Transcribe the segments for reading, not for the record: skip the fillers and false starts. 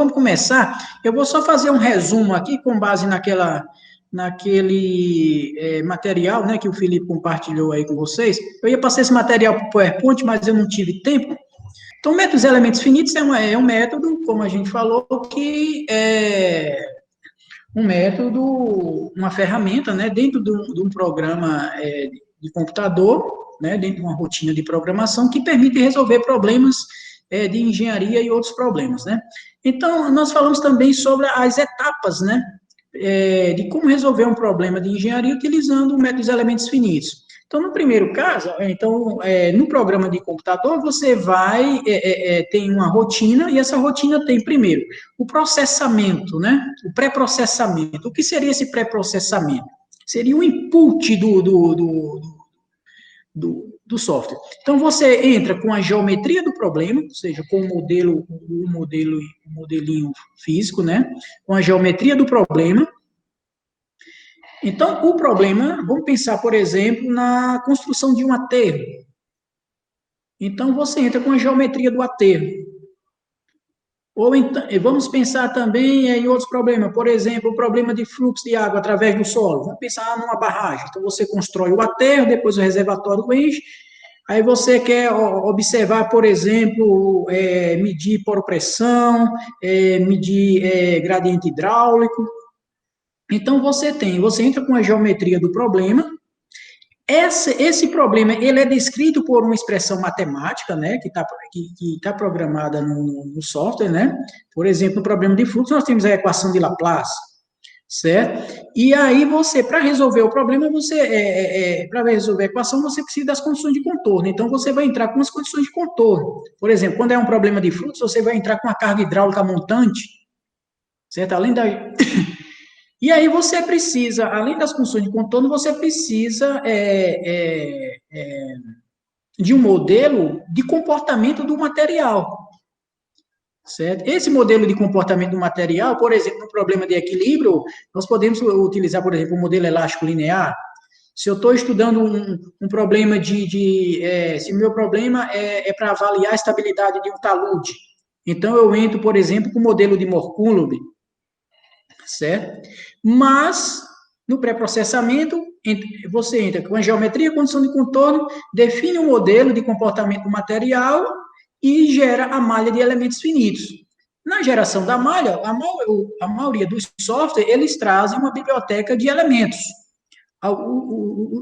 vamos começar. Eu vou só fazer um resumo aqui com base naquele material, né, que o Felipe compartilhou aí com vocês. Eu ia passar esse material para o PowerPoint, mas eu não tive tempo. Então, o método dos elementos finitos é um método, como a gente falou, que é um método, uma ferramenta, né, dentro de um programa de computador, né, dentro de uma rotina de programação, que permite resolver problemas de engenharia e outros problemas, né. Então, nós falamos também sobre as etapas, né, de como resolver um problema de engenharia utilizando o método dos elementos finitos. Então, no primeiro caso, no programa de computador, você vai, tem uma rotina, e essa rotina tem, primeiro, o processamento, né? O pré-processamento. O que seria esse pré-processamento? Seria o input do software. Então, você entra com a geometria do problema, ou seja, com o modelinho físico, né? Com a geometria do problema. Então, o problema, vamos pensar, por exemplo, na construção de um aterro. Então, você entra com a geometria do aterro. Ou então, vamos pensar também em outros problemas, por exemplo, o problema de fluxo de água através do solo. Vamos pensar numa barragem. Então, você constrói o aterro, depois o reservatório enche, aí você quer observar, por exemplo, medir poropressão, medir gradiente hidráulico. Então, você entra com a geometria do problema. Esse problema, ele é descrito por uma expressão matemática, né, que tá programada no software, né? Por exemplo, no problema de fluxo, nós temos a equação de Laplace, certo? E aí, para resolver o problema, para resolver a equação, você precisa das condições de contorno. Então, você vai entrar com as condições de contorno. Por exemplo, quando é um problema de fluxo, você vai entrar com a carga hidráulica montante, certo? E aí você precisa, além das funções de contorno, você precisa de um modelo de comportamento do material, certo? Esse modelo de comportamento do material, por exemplo, no problema de equilíbrio, nós podemos utilizar, por exemplo, o modelo elástico linear. Se eu estou estudando um problema se o meu problema é para avaliar a estabilidade de um talude, então eu entro, por exemplo, com o modelo de Mohr-Coulomb, certo? Mas, no pré-processamento, você entra com a geometria, condição de contorno, define um modelo de comportamento do material e gera a malha de elementos finitos. Na geração da malha, a maioria dos softwares, eles trazem uma biblioteca de elementos.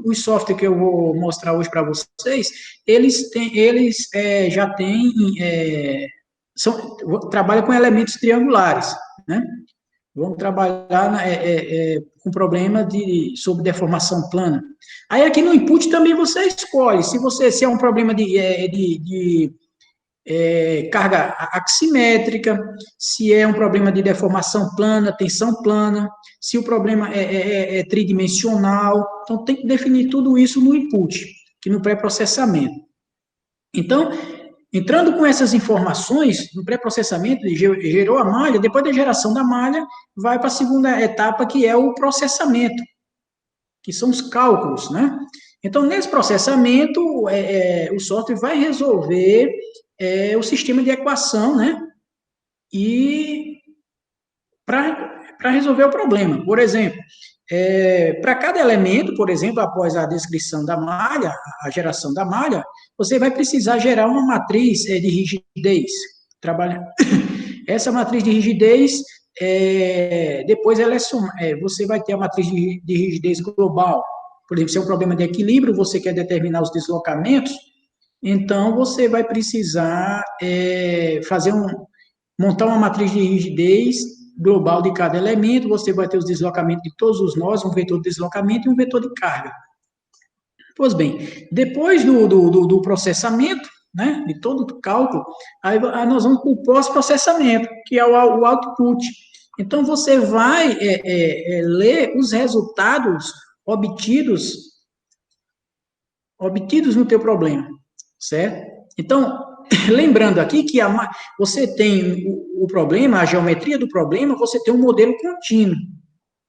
Os softwares que eu vou mostrar hoje para vocês, já têm, trabalham com elementos triangulares, né? Vamos trabalhar com problema sobre deformação plana. Aí aqui no input também você escolhe, se é um problema de carga aximétrica, se é um problema de deformação plana, tensão plana, se o problema é tridimensional. Então, tem que definir tudo isso no input, que no pré-processamento. Então, entrando com essas informações, no pré-processamento, gerou a malha, depois da geração da malha, vai para a segunda etapa, que é o processamento, que são os cálculos, né? Então, nesse processamento, o software vai resolver o sistema de equação, né? E para resolver o problema. Por exemplo, para cada elemento, por exemplo, após a descrição da malha, a geração da malha, você vai precisar gerar uma matriz de rigidez. Essa matriz de rigidez, depois você vai ter a matriz de rigidez global. Por exemplo, se é um problema de equilíbrio, você quer determinar os deslocamentos, então você vai precisar montar uma matriz de rigidez global de cada elemento, você vai ter os deslocamentos de todos os nós, um vetor de deslocamento e um vetor de carga. Pois bem, depois do processamento, né, de todo o cálculo, aí nós vamos para o pós-processamento, que é o output. Então, você vai ler os resultados obtidos no teu problema, certo? Então, lembrando aqui que você tem o problema, a geometria do problema, você tem um modelo contínuo,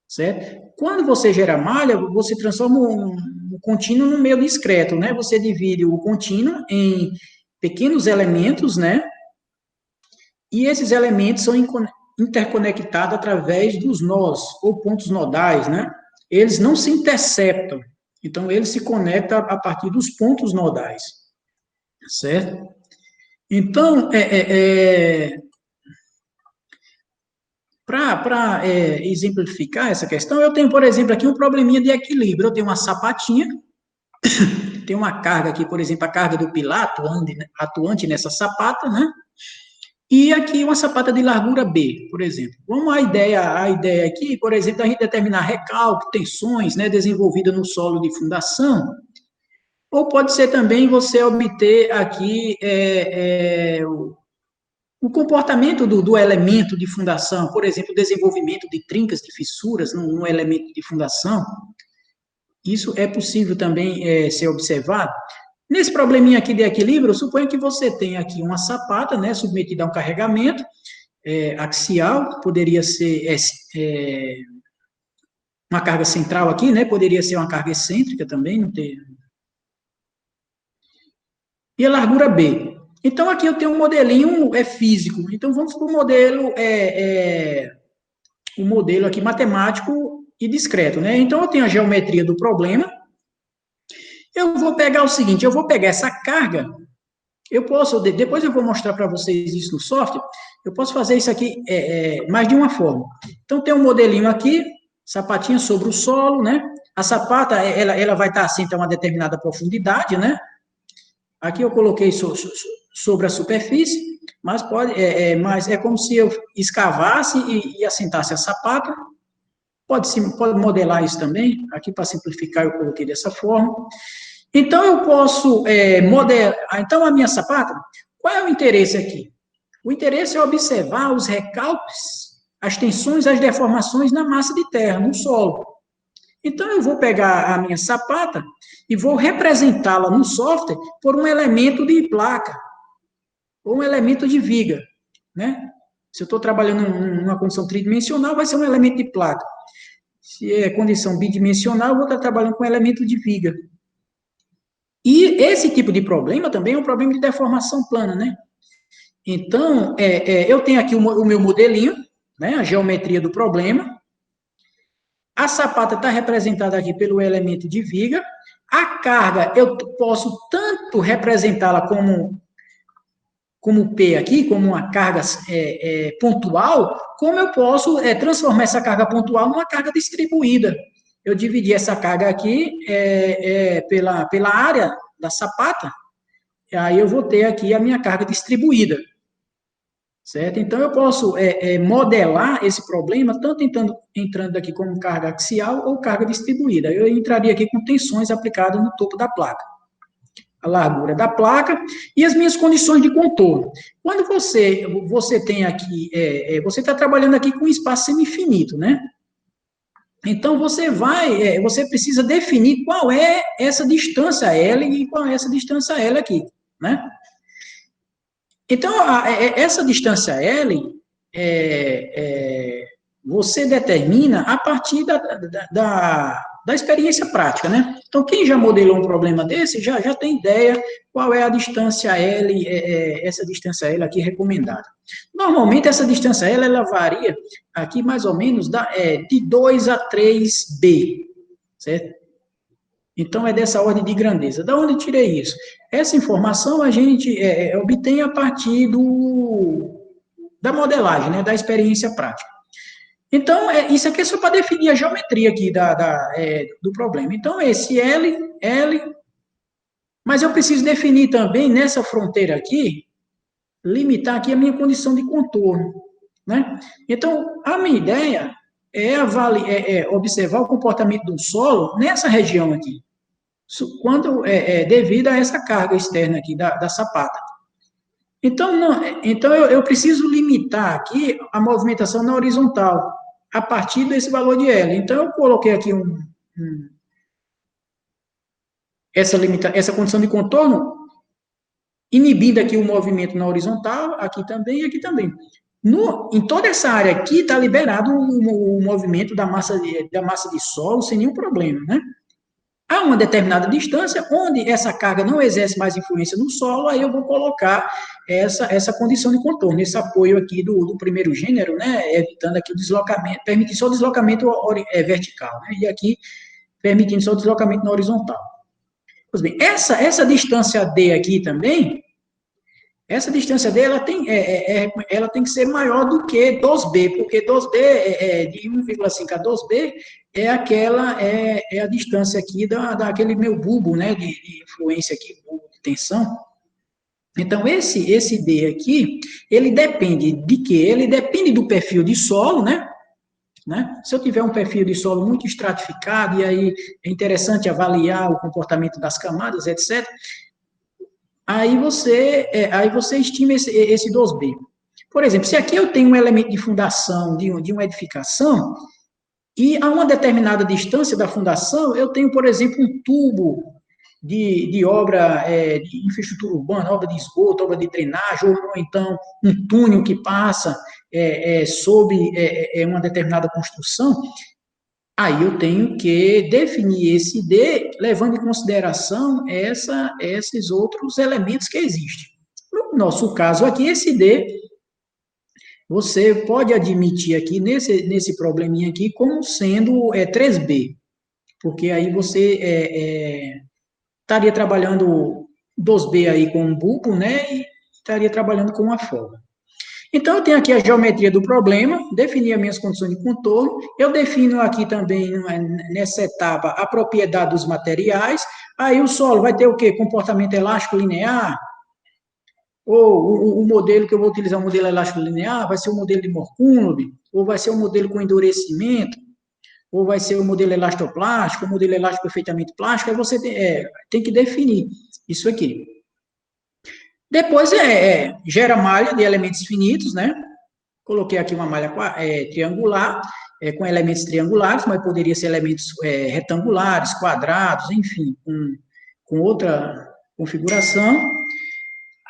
certo? Quando você gera malha, você transforma o contínuo no meio discreto, né? Você divide o contínuo em pequenos elementos, né? E esses elementos interconectados através dos nós, ou pontos nodais, né? Eles não se interceptam, então eles se conectam a partir dos pontos nodais, certo? Então, para exemplificar essa questão, eu tenho, por exemplo, aqui um probleminha de equilíbrio. Eu tenho uma sapatinha, tem uma carga aqui, por exemplo, a carga do pilar atuante nessa sapata, né? E aqui uma sapata de largura B, por exemplo. Vamos a ideia aqui, por exemplo, a gente determinar recalque, tensões, né, desenvolvida no solo de fundação, ou pode ser também você obter aqui o comportamento do elemento de fundação, por exemplo, o desenvolvimento de trincas, de fissuras no elemento de fundação. Isso é possível também ser observado. Nesse probleminha aqui de equilíbrio, suponha que você tem aqui uma sapata, né, submetida a um carregamento axial, poderia ser uma carga central aqui, né, poderia ser uma carga excêntrica também, não tem. E a largura B. Então, aqui eu tenho um modelinho físico. Então, vamos para o modelo, um modelo aqui matemático e discreto, né? Então, eu tenho a geometria do problema. Eu vou pegar o seguinte, eu vou pegar essa carga, eu posso, depois eu vou mostrar para vocês isso no software, eu posso fazer isso aqui mais de uma forma. Então, tem um modelinho aqui, sapatinha sobre o solo, né? A sapata, ela vai estar assim, a uma determinada profundidade, né? Aqui eu coloquei sobre a superfície, mas mas é como se eu escavasse e assentasse a sapata. Pode modelar isso também. Aqui, para simplificar, eu coloquei dessa forma. Então, eu posso modelar. Então, a minha sapata, qual é o interesse aqui? O interesse é observar os recalques, as tensões, as deformações na massa de terra, no solo. Então, eu vou pegar a minha sapata e vou representá-la no software por um elemento de placa, ou um elemento de viga, né? Se eu estou trabalhando numa condição tridimensional, vai ser um elemento de placa. Se é condição bidimensional, eu vou estar trabalhando com um elemento de viga. E esse tipo de problema também é um problema de deformação plana, né? Então, eu tenho aqui o meu modelinho, né? A geometria do problema. A sapata está representada aqui pelo elemento de viga. A carga, eu posso tanto representá-la como P aqui, como uma carga pontual, como eu posso transformar essa carga pontual numa carga distribuída. Eu dividi essa carga aqui pela área da sapata, e aí eu vou ter aqui a minha carga distribuída. Certo? Então, eu posso modelar esse problema, tanto entrando aqui como carga axial ou carga distribuída. Eu entraria aqui com tensões aplicadas no topo da placa, a largura da placa e as minhas condições de contorno. Quando você tem aqui, você está trabalhando aqui com espaço semifinito, né? Então, você precisa definir qual é essa distância L e qual é essa distância L aqui, né? Então, essa distância L, você determina a partir da experiência prática, né? Então, quem já modelou um problema desse, já tem ideia qual é a distância L, essa distância L aqui recomendada. Normalmente, essa distância L, ela varia aqui mais ou menos de 2 a 3B, certo? Então, é dessa ordem de grandeza. Da onde eu tirei isso? Essa informação a gente obtém a partir da modelagem, né, da experiência prática. Então, isso aqui é só para definir a geometria aqui do problema. Então, esse L, mas eu preciso definir também, nessa fronteira aqui, limitar aqui a minha condição de contorno, né? Então, a minha ideia é observar o comportamento do solo nessa região aqui, devido a essa carga externa aqui da sapata. Então eu preciso limitar aqui a movimentação na horizontal, a partir desse valor de L. Então, eu coloquei aqui essa condição de contorno, inibindo aqui o movimento na horizontal, aqui também e aqui também. Em toda essa área aqui, está liberado o movimento da massa de solo sem nenhum problema, né? A uma determinada distância, onde essa carga não exerce mais influência no solo, aí eu vou colocar essa condição de contorno, esse apoio aqui do primeiro gênero, né, evitando aqui o deslocamento, permitindo só o deslocamento vertical, né, e aqui permitindo só o deslocamento na horizontal. Pois bem, essa distância D aqui também, essa distância D, ela tem que ser maior do que 2B, porque 2B, de 1,5 a 2B, é a distância aqui daquele meu bulbo, né, de influência aqui, bulbo de tensão. Então, esse D aqui, ele depende de quê? Ele depende do perfil de solo, né? Se eu tiver um perfil de solo muito estratificado, e aí é interessante avaliar o comportamento das camadas, etc., aí você estima esse 2B. Por exemplo, se aqui eu tenho um elemento de fundação de uma edificação, e a uma determinada distância da fundação, eu tenho, por exemplo, um tubo de obra de infraestrutura urbana, obra de esgoto, obra de drenagem, ou então um túnel que passa sob uma determinada construção, aí eu tenho que definir esse D, levando em consideração esses outros elementos que existem. No nosso caso aqui, esse D, você pode admitir aqui, nesse probleminha aqui, como sendo 3B, porque aí você estaria trabalhando 2B aí com um bulbo, né, e estaria trabalhando com uma folga. Então, eu tenho aqui a geometria do problema, defini as minhas condições de contorno, eu defino aqui também, nessa etapa, a propriedade dos materiais, aí o solo vai ter o quê? Comportamento elástico linear, ou o modelo que eu vou utilizar, o modelo elástico linear, vai ser o modelo de Mohr-Coulomb, ou vai ser o modelo com endurecimento, ou vai ser o modelo elastoplástico, o modelo elástico perfeitamente plástico, aí você tem que definir isso aqui. Depois gera malha de elementos finitos, né? Coloquei aqui uma malha triangular, com elementos triangulares, mas poderia ser elementos retangulares, quadrados, enfim, com outra configuração.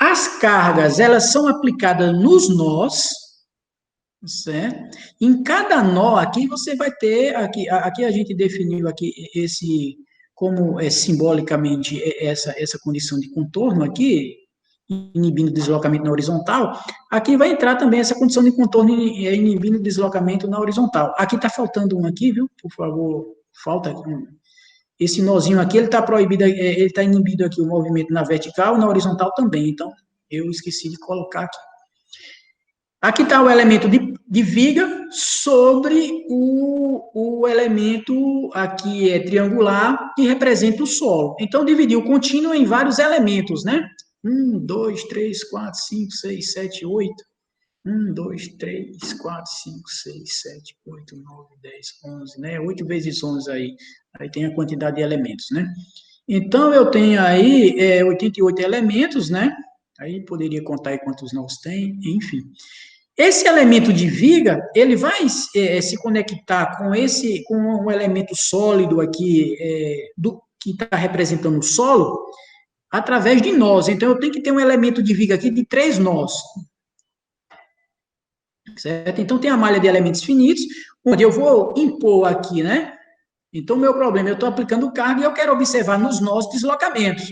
As cargas, elas são aplicadas nos nós, certo? Em cada nó aqui, você vai ter, aqui a gente definiu aqui como simbolicamente essa condição de contorno aqui, inibindo o deslocamento na horizontal, aqui vai entrar também essa condição de contorno inibindo o deslocamento na horizontal. Aqui está faltando um aqui, viu? Por favor, falta um. Esse nozinho aqui, ele está proibido, ele está inibido aqui o movimento na vertical e na horizontal também, então eu esqueci de colocar aqui. Aqui está o elemento de viga sobre o elemento aqui triangular que representa o solo. Então, dividir o contínuo em vários elementos, né? 1, 2, 3, 4, 5, 6, 7, 8. 1, 2, 3, 4, 5, 6, 7, 8, 9, 10, 11, né? 8 vezes 11 aí. Aí tem a quantidade de elementos, né? Então, eu tenho aí 88 elementos, né? Aí poderia contar aí quantos nós tem, enfim. Esse elemento de viga, ele vai se conectar com um elemento sólido aqui, que está representando o solo, através de nós. Então, eu tenho que ter um elemento de viga aqui de 3 nós. Certo? Então, tem a malha de elementos finitos, onde eu vou impor aqui, né? Então, o meu problema, eu estou aplicando carga e eu quero observar nos nós deslocamentos.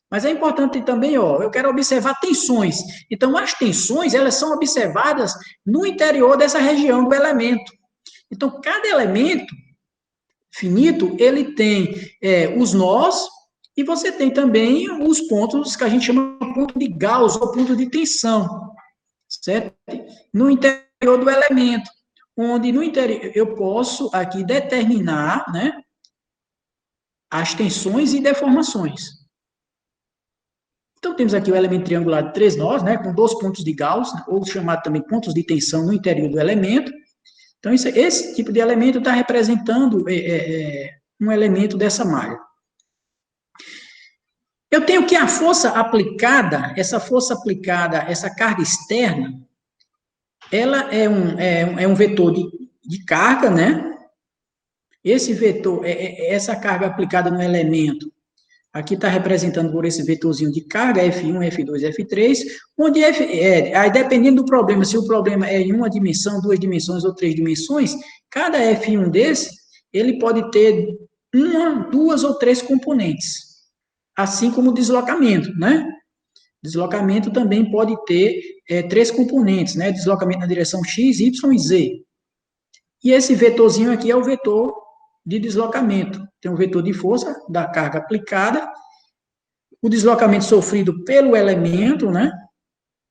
Mas é importante também, eu quero observar tensões. Então, as tensões, elas são observadas no interior dessa região do elemento. Então, cada elemento finito, ele tem os nós, e você tem também os pontos que a gente chama de ponto de Gauss, ou ponto de tensão, certo? No interior do elemento, onde no interior eu posso aqui determinar, né, as tensões e deformações. Então, temos aqui o elemento triangular de 3 nós, né, com 2 pontos de Gauss, ou chamado também pontos de tensão no interior do elemento. Então, esse tipo de elemento está representando um elemento dessa malha. Eu tenho que a força aplicada, essa carga externa, ela é um vetor de carga, né? Esse vetor, essa carga aplicada no elemento, aqui está representando por esse vetorzinho de carga, F1, F2, F3, onde aí dependendo do problema, se o problema é em uma dimensão, 2 dimensões ou 3 dimensões, cada F1 desse, ele pode ter uma, duas ou três componentes, assim como o deslocamento, né? Deslocamento também pode ter três componentes, né? Deslocamento na direção x, y e z. E esse vetorzinho aqui é o vetor de deslocamento. Tem um vetor de força da carga aplicada, o deslocamento sofrido pelo elemento, né?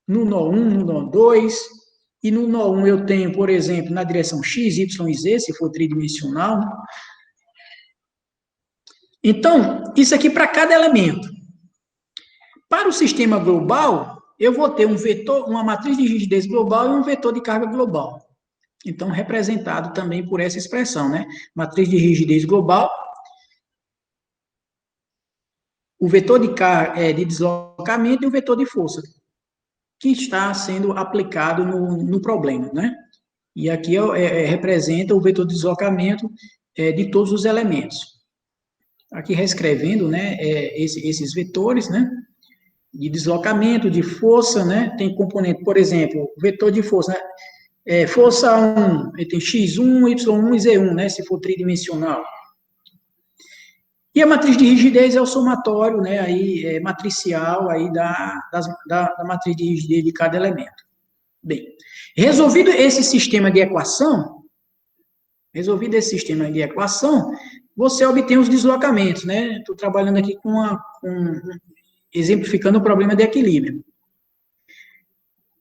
No nó 1, no nó 2, e no nó 1 eu tenho, por exemplo, na direção x, y e z, se for tridimensional. Então, isso aqui para cada elemento. Para o sistema global, eu vou ter um vetor, uma matriz de rigidez global e um vetor de carga global. Então, representado também por essa expressão, né? Matriz de rigidez global, o vetor de deslocamento e o vetor de força, que está sendo aplicado no problema, né? E aqui representa o vetor de deslocamento de todos os elementos. Aqui reescrevendo, né, esses vetores, né? De deslocamento, de força, né? Tem componente, por exemplo, vetor de força, né? Força 1, ele tem x1, y1 e z1, né? Se for tridimensional. E a matriz de rigidez é o somatório, né? Aí, matricial aí da matriz de rigidez de cada elemento. Bem, resolvido esse sistema de equação, você obtém os deslocamentos, né? Estou trabalhando aqui exemplificando o problema de equilíbrio.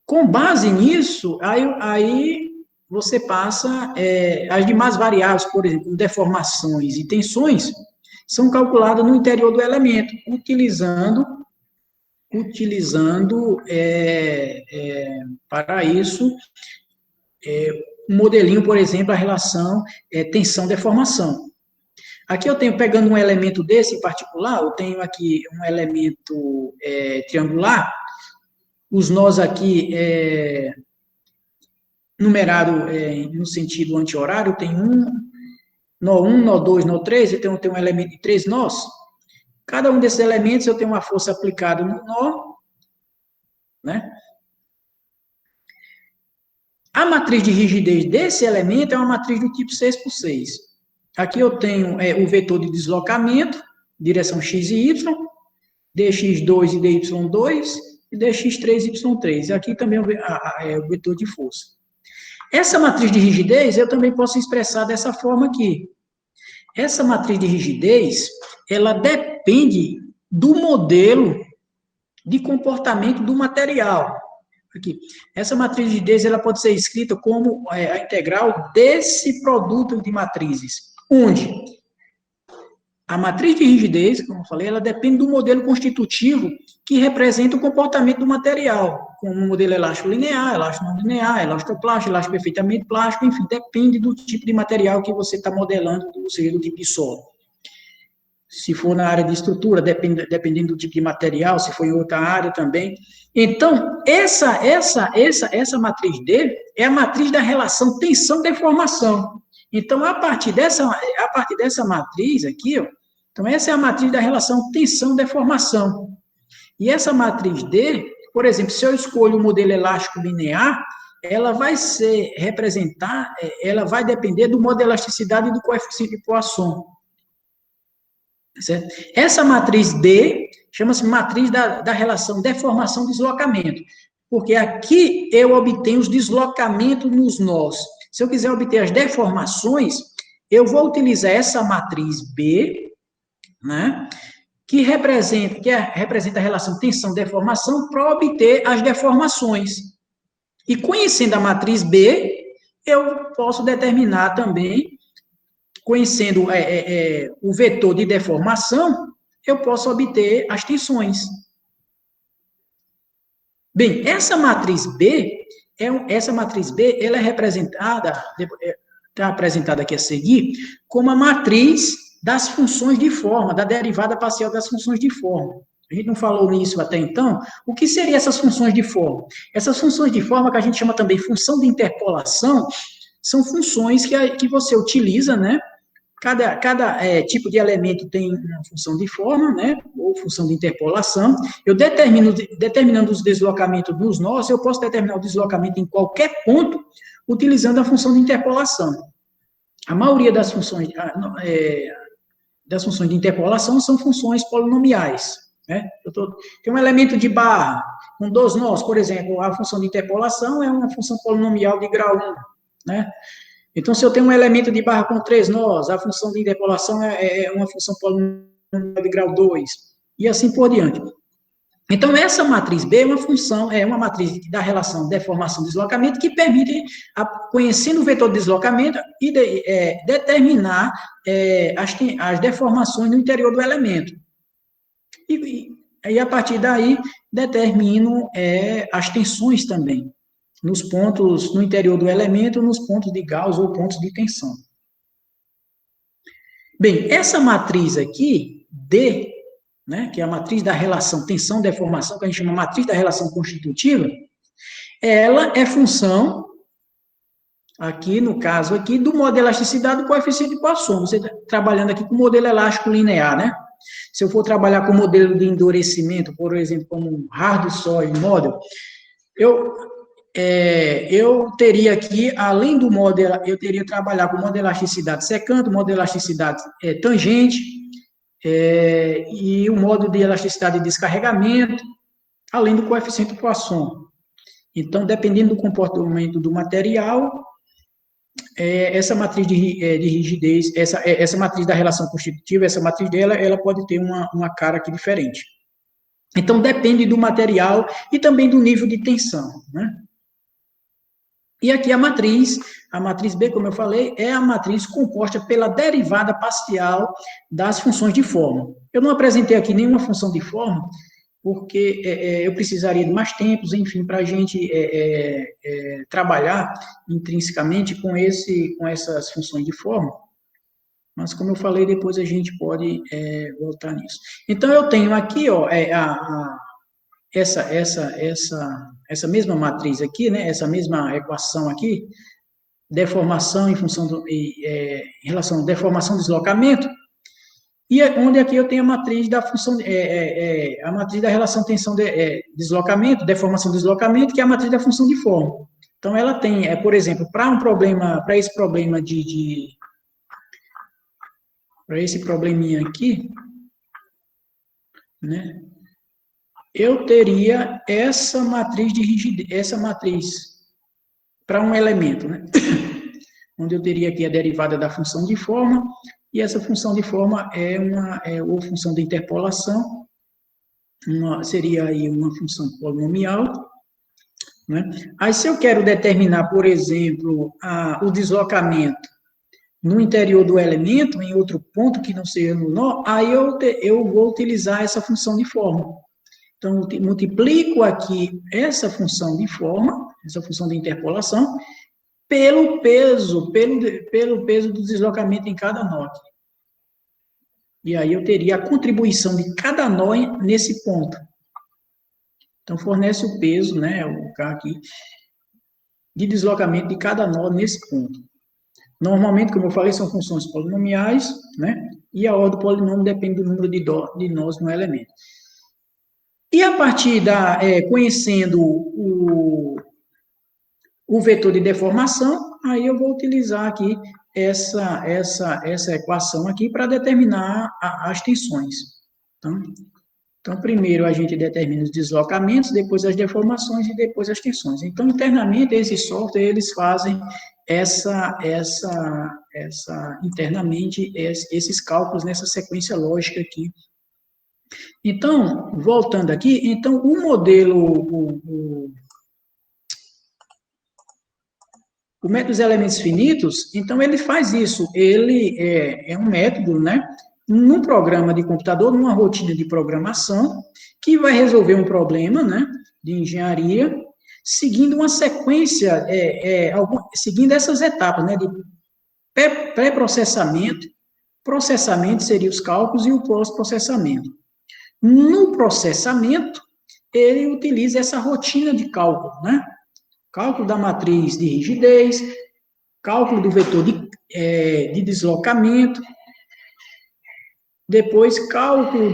Com base nisso, aí você passa as demais variáveis, por exemplo, deformações e tensões, são calculadas no interior do elemento, utilizando para isso um modelinho, por exemplo, a relação tensão-deformação. Aqui eu tenho, pegando um elemento desse em particular, eu tenho aqui um elemento triangular, os nós aqui numerado no sentido anti-horário, tem nó 1, nó 2, nó 3, então tem um elemento de 3 nós. Cada um desses elementos eu tenho uma força aplicada no nó, né? A matriz de rigidez desse elemento é uma matriz do tipo 6x6. Aqui eu tenho o vetor de deslocamento, direção x e y, dx2 e dy2, e dx3 e y3. Aqui também é o vetor de força. Essa matriz de rigidez eu também posso expressar dessa forma aqui. Essa matriz de rigidez, ela depende do modelo de comportamento do material. Aqui. Essa matriz de rigidez, ela pode ser escrita como a integral desse produto de matrizes, onde a matriz de rigidez, como eu falei, ela depende do modelo constitutivo que representa o comportamento do material, como o modelo elástico linear, elástico não linear, elástico plástico, elástico perfeitamente plástico, enfim, depende do tipo de material que você está modelando, ou seja, do tipo de solo. Se for na área de estrutura, dependendo do tipo de material, se for em outra área também. Então, essa matriz D é a matriz da relação tensão-deformação. Então, a partir dessa matriz aqui, ó, então essa é a matriz da relação tensão-deformação. E essa matriz D, por exemplo, se eu escolho o modelo elástico linear, ela vai ela vai depender do modo de elasticidade e do coeficiente de Poisson. Certo? Essa matriz D chama-se matriz da relação deformação-deslocamento, porque aqui eu obtenho os deslocamentos nos nós. Se eu quiser obter as deformações, eu vou utilizar essa matriz B, né, que representa a relação tensão-deformação para obter as deformações. E conhecendo a matriz B, eu posso determinar também, conhecendo o vetor de deformação, eu posso obter as tensões. Bem, essa matriz B, ela é representada, está apresentada aqui a seguir, como a matriz das funções de forma, da derivada parcial das funções de forma. A gente não falou nisso até então. O que seriam essas funções de forma? Essas funções de forma, que a gente chama também função de interpolação, são funções que você utiliza, né? Cada tipo de elemento tem uma função de forma, né, ou função de interpolação. Eu determinando os deslocamentos dos nós, eu posso determinar o deslocamento em qualquer ponto, utilizando a função de interpolação. A maioria das funções, das funções de interpolação são funções polinomiais, né? Tem um elemento de barra com 2 nós, por exemplo, a função de interpolação é uma função polinomial de grau 1, né? Então, se eu tenho um elemento de barra com 3 nós, a função de interpolação é uma função polinomial de grau 2, e assim por diante. Então, essa matriz B é uma matriz da relação deformação-deslocamento que permite, conhecendo o vetor de deslocamento, determinar as deformações no interior do elemento. E a partir daí, determino as tensões também, nos pontos, no interior do elemento, nos pontos de Gauss ou pontos de tensão. Bem, essa matriz aqui, D, né, que é a matriz da relação tensão-deformação, que a gente chama matriz da relação constitutiva, ela é função, aqui no caso aqui, do modo de elasticidade do coeficiente de Poisson. Você está trabalhando aqui com modelo elástico linear, né? Se eu for trabalhar com modelo de endurecimento, por exemplo, como um hard soil model, eu teria aqui, além do modelo, eu teria que trabalhar com modo de elasticidade secante, modo de elasticidade tangente, e o modo de elasticidade de descarregamento, além do coeficiente de Poisson. Então, dependendo do comportamento do material, essa matriz de rigidez, essa matriz da relação constitutiva, essa matriz dela, ela pode ter uma cara aqui diferente. Então, depende do material e também do nível de tensão, né? E aqui a matriz B, como eu falei, é a matriz composta pela derivada parcial das funções de forma. Eu não apresentei aqui nenhuma função de forma, porque eu precisaria de mais tempos, enfim, para a gente trabalhar intrinsecamente com essas funções de forma. Mas, como eu falei, depois a gente pode voltar nisso. Então, eu tenho aqui, ó, essa mesma matriz aqui, né, essa mesma equação aqui, deformação em função em relação a deformação e deslocamento, e onde aqui eu tenho a matriz da função, a matriz da relação tensão-deslocamento, deformação-deslocamento, que é a matriz da função de forma. Então, ela tem, por exemplo, para esse problema para esse probleminha aqui, né, eu teria essa matriz de rigidez, essa matriz para um elemento, né? Onde eu teria aqui a derivada da função de forma, e essa função de forma ou função de interpolação, seria aí uma função polinomial, né? Aí, se eu quero determinar, por exemplo, o deslocamento no interior do elemento, em outro ponto que não seja no nó, aí eu vou utilizar essa função de forma. Então, multiplico aqui essa função de forma, essa função de interpolação, pelo peso do deslocamento em cada nó. E aí eu teria a contribuição de cada nó nesse ponto. Então, fornece o peso, né, o K aqui, de deslocamento de cada nó nesse ponto. Normalmente, como eu falei, são funções polinomiais, né, e a ordem do polinômio depende do número de nós no elemento. E a partir conhecendo o vetor de deformação, aí eu vou utilizar aqui essa equação aqui para determinar as tensões. Então, primeiro a gente determina os deslocamentos, depois as deformações e depois as tensões. Então, internamente, esses softwares, eles fazem internamente esses cálculos nessa sequência lógica aqui. Então, voltando aqui, então, o modelo, o método dos elementos finitos, então, ele faz isso, ele é um método, né, num programa de computador, numa rotina de programação, que vai resolver um problema, né, de engenharia, seguindo uma sequência, seguindo essas etapas, né, de pré-processamento, processamento seria os cálculos e o pós-processamento. No processamento, ele utiliza essa rotina de cálculo, né? Cálculo da matriz de rigidez, cálculo do vetor de deslocamento, depois cálculo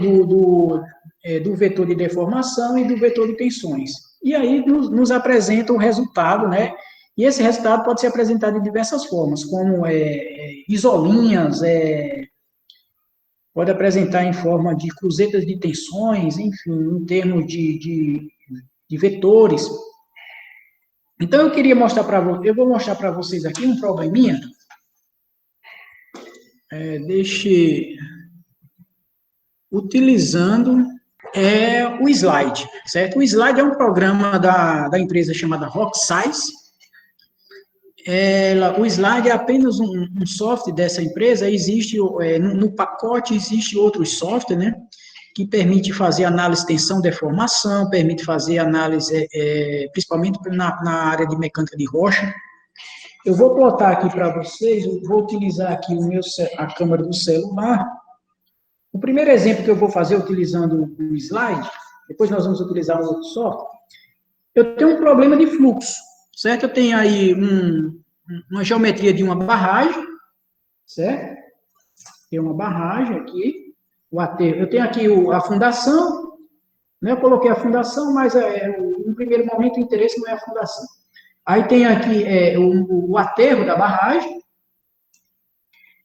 do vetor de deformação e do vetor de tensões. E aí nos apresenta o resultado, né? E esse resultado pode ser apresentado de diversas formas, como isolinhas, pode apresentar em forma de cruzetas de tensões, enfim, em termos de vetores. Então, eu queria mostrar para vocês, eu vou mostrar para vocês aqui um probleminha. Utilizando o Slide, certo? O Slide é um programa da empresa chamada RockScience. O Slide é apenas um software dessa empresa. Existe, no pacote, existe outros softwares, né? Que permite fazer análise de tensão, deformação, permite fazer análise, principalmente na área de mecânica de rocha. Eu vou botar aqui para vocês, eu vou utilizar aqui a câmera do celular. O primeiro exemplo que eu vou fazer utilizando o Slide, depois nós vamos utilizar um outro software, eu tenho um problema de fluxo, certo? Eu tenho aí uma geometria de uma barragem, certo? Tem uma barragem aqui, o aterro. Eu tenho aqui a fundação, né? Eu coloquei a fundação, mas no primeiro momento o interesse não é a fundação. Aí tem aqui o aterro da barragem,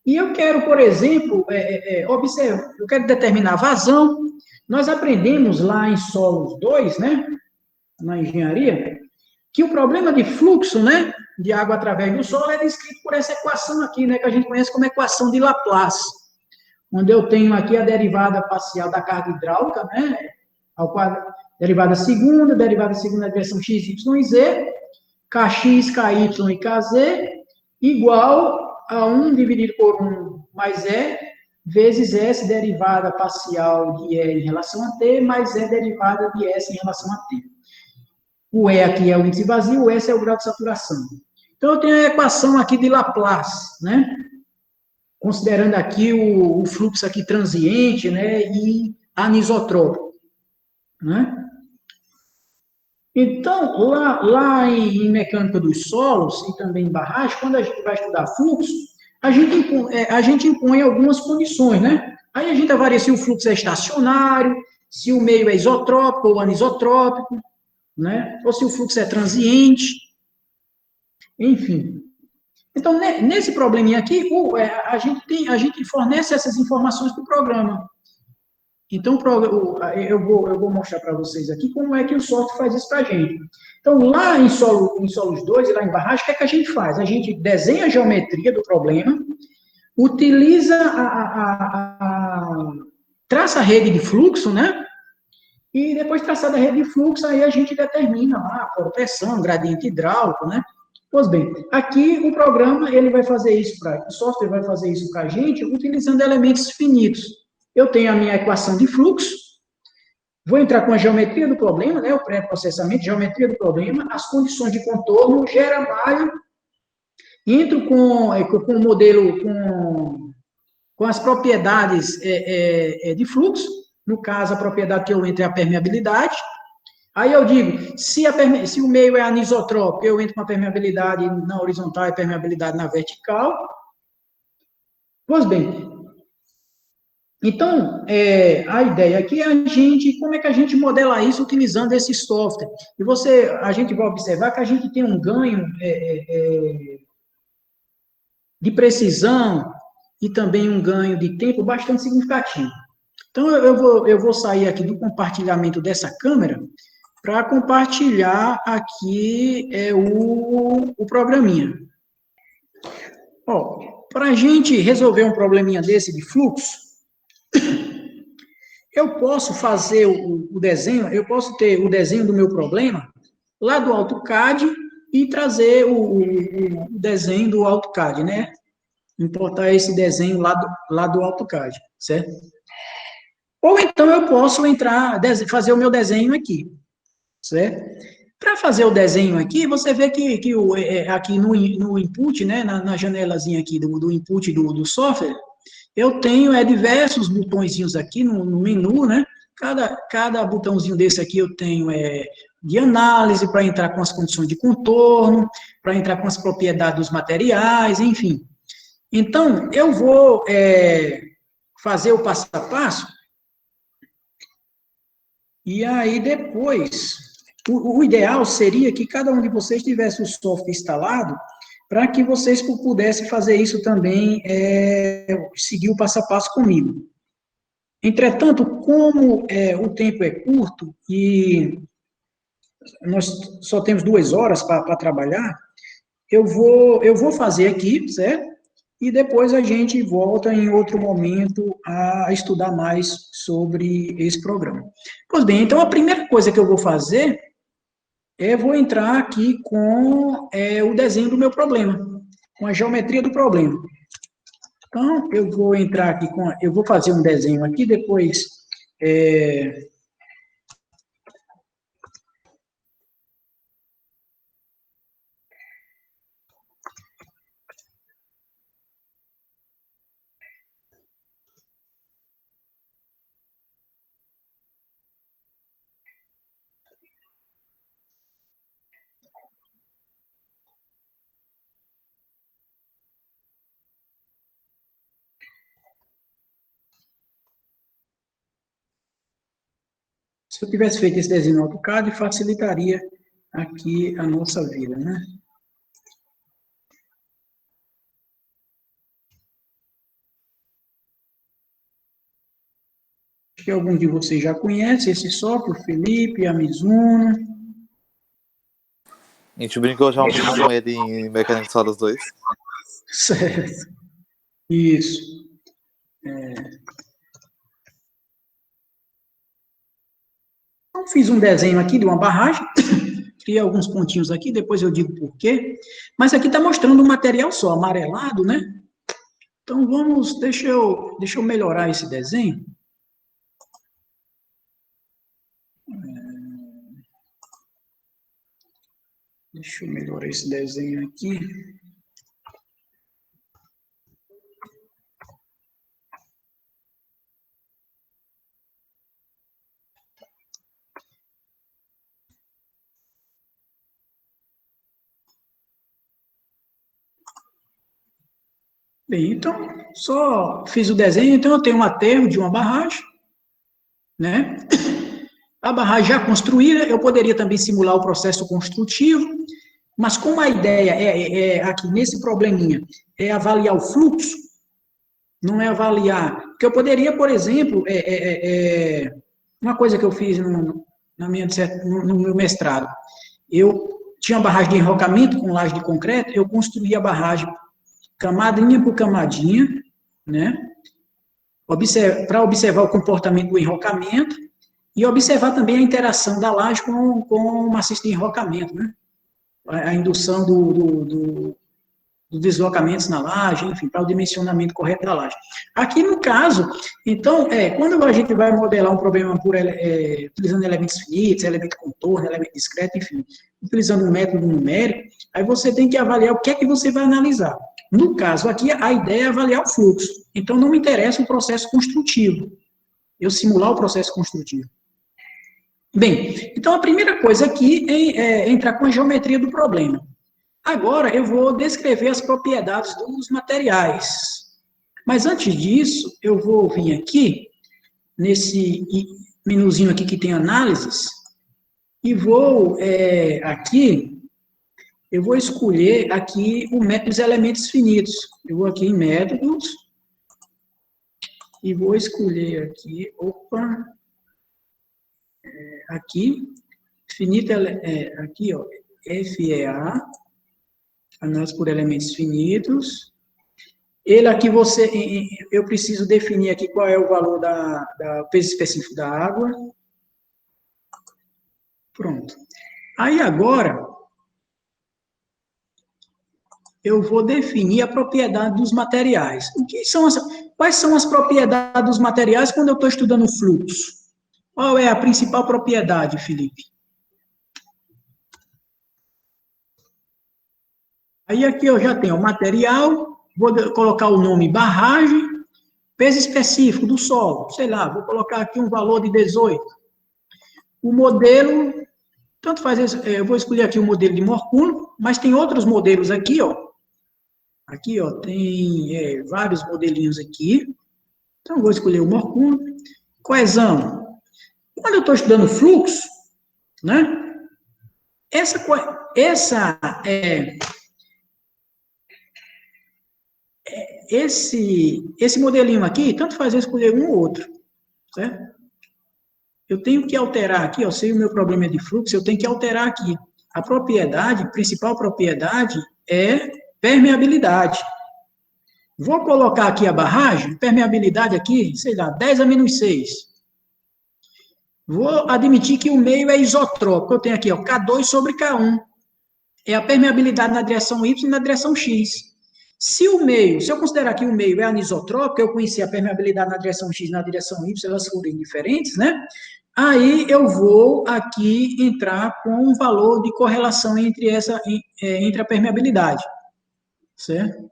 e eu quero, por exemplo, observa, eu quero determinar a vazão. Nós aprendemos lá em Solos 2, né, na engenharia, que o problema de fluxo, né, de água através do solo é descrito por essa equação aqui, né, que a gente conhece como equação de Laplace, onde eu tenho aqui a derivada parcial da carga hidráulica, né, derivada segunda da direção x, y e z, kx, ky e kz, igual a 1 dividido por 1 mais E, vezes S derivada parcial de E em relação a T, mais E derivada de S em relação a T. O E aqui é o índice vazio, o S é o grau de saturação. Então, eu tenho a equação aqui de Laplace, né? Considerando aqui o fluxo aqui transiente, né? E anisotrópico, né? Então, lá em mecânica dos solos e também em barragem, quando a gente vai estudar fluxo, a gente impõe algumas condições, né? Aí a gente avalia se o fluxo é estacionário, se o meio é isotrópico ou anisotrópico, né? Ou se o fluxo é transiente, enfim. Então, nesse probleminha aqui, a gente fornece essas informações para o programa. Então, eu vou mostrar para vocês aqui como é que o software faz isso para a gente. Então, lá em Solos 2 e lá em barragem, o que é que a gente faz? A gente desenha a geometria do problema, utiliza traça a rede de fluxo, né? E depois traçada a rede de fluxo, aí a gente determina lá a pressão, gradiente hidráulico, né? Pois bem, aqui o programa, ele vai fazer isso o software vai fazer isso para a gente utilizando elementos finitos. Eu tenho a minha equação de fluxo, vou entrar com a geometria do problema, né, o pré-processamento, geometria do problema, as condições de contorno, gera malha, entro com o modelo, com as propriedades de fluxo, no caso, a propriedade que eu entro é a permeabilidade. Aí eu digo, se o meio é anisotrópico, eu entro com a permeabilidade na horizontal e a permeabilidade na vertical. Pois bem, então, a ideia aqui é como é que a gente modela isso utilizando esse software? E a gente vai observar que a gente tem um ganho de precisão e também um ganho de tempo bastante significativo. Então, eu vou sair aqui do compartilhamento dessa câmera para compartilhar aqui o programinha. Para a gente resolver um probleminha desse de fluxo, eu posso fazer o desenho, eu posso ter o desenho do meu problema lá do AutoCAD e trazer o desenho do AutoCAD, né? Importar esse desenho lá do AutoCAD, certo? Ou então eu posso fazer o meu desenho aqui, certo? Para fazer o desenho aqui, você vê que aqui no input, né, na janelazinha aqui do input do software, eu tenho diversos botõezinhos aqui no menu, né? Cada botãozinho desse aqui eu tenho de análise para entrar com as condições de contorno, para entrar com as propriedades dos materiais, enfim. Então, eu vou fazer o passo a passo, e aí depois, o ideal seria que cada um de vocês tivesse o software instalado, para que vocês pudessem fazer isso também, seguir o passo a passo comigo, Entretanto, como o tempo é curto e nós só temos 2 horas para trabalhar, eu vou fazer aqui, certo? E depois a gente volta em outro momento a estudar mais sobre esse programa. Pois bem, então a primeira coisa que eu vou fazer vou entrar aqui com o desenho do meu problema, com a geometria do problema. Então, eu vou entrar aqui eu vou fazer um desenho aqui, depois se eu tivesse feito esse desenho no AutoCAD, facilitaria aqui a nossa vida, né? Acho que algum de vocês já conhece esse software, o Felipe, a Mizuno. A gente brincou já um pouco com ele em Mecânica Só dos Dois. Certo. Isso. Então, fiz um desenho aqui de uma barragem, criei alguns pontinhos aqui, depois eu digo por quê. Mas aqui está mostrando um material só, amarelado, né? Então, deixa eu melhorar esse desenho. Deixa eu melhorar esse desenho aqui. Bem, então, só fiz o desenho, então eu tenho um aterro de uma barragem, né? A barragem já construída, eu poderia também simular o processo construtivo, mas como a ideia aqui nesse probleminha é avaliar o fluxo, não é avaliar, porque eu poderia, por exemplo, uma coisa que eu fiz no meu mestrado, eu tinha uma barragem de enrocamento com laje de concreto, eu construía a barragem camadinha por camadinha, né? Para observar o comportamento do enrocamento e observar também a interação da laje com o maciço de enrocamento, né? A indução dos deslocamentos na laje, enfim, para o dimensionamento correto da laje. Aqui no caso, então, quando a gente vai modelar um problema utilizando elementos finitos, elemento contorno, elemento discreto, enfim, utilizando um método numérico, aí você tem que avaliar o que é que você vai analisar. No caso aqui, a ideia é avaliar o fluxo. Então, não me interessa o processo construtivo. Eu simular o processo construtivo. Bem, então a primeira coisa aqui é entrar com a geometria do problema. Agora eu vou descrever as propriedades dos materiais. Mas antes disso, eu vou vir aqui, nesse menuzinho aqui que tem análises, e eu vou escolher aqui o método dos elementos finitos. Eu vou aqui em métodos, e vou escolher aqui, aqui, finito, aqui, ó, FEA, análise por elementos finitos. Ele aqui, eu preciso definir aqui qual é o valor do peso específico da água. Pronto. Aí agora, eu vou definir a propriedade dos materiais. Quais são as propriedades dos materiais quando eu estou estudando o fluxo? Qual é a principal propriedade, Felipe? Aí aqui eu já tenho o material, vou colocar o nome barragem, peso específico do solo, sei lá, vou colocar aqui um valor de 18. O modelo, tanto faz, eu vou escolher aqui o modelo de Morcúnio, mas tem outros modelos aqui, ó. Aqui, ó, tem vários modelinhos aqui. Então, vou escolher o Morcúnio. Coesão. Quando eu estou estudando fluxo, né? Esse modelinho aqui, tanto faz eu escolher um ou outro. certo? Eu tenho que alterar aqui, ó, se o meu problema é de fluxo, eu tenho que alterar aqui. A propriedade, principal propriedade é permeabilidade. Vou colocar aqui a barragem, permeabilidade aqui, sei lá, 10 a menos 6. Vou admitir que o meio é isotrópico. Eu tenho aqui, ó, K2 sobre K1. É a permeabilidade na direção Y e na direção X. Se eu considerar que o meio é anisotrópico, eu conheci a permeabilidade na direção X e na direção Y, elas forem diferentes, né? Aí eu vou aqui entrar com um valor de correlação entre a permeabilidade, certo?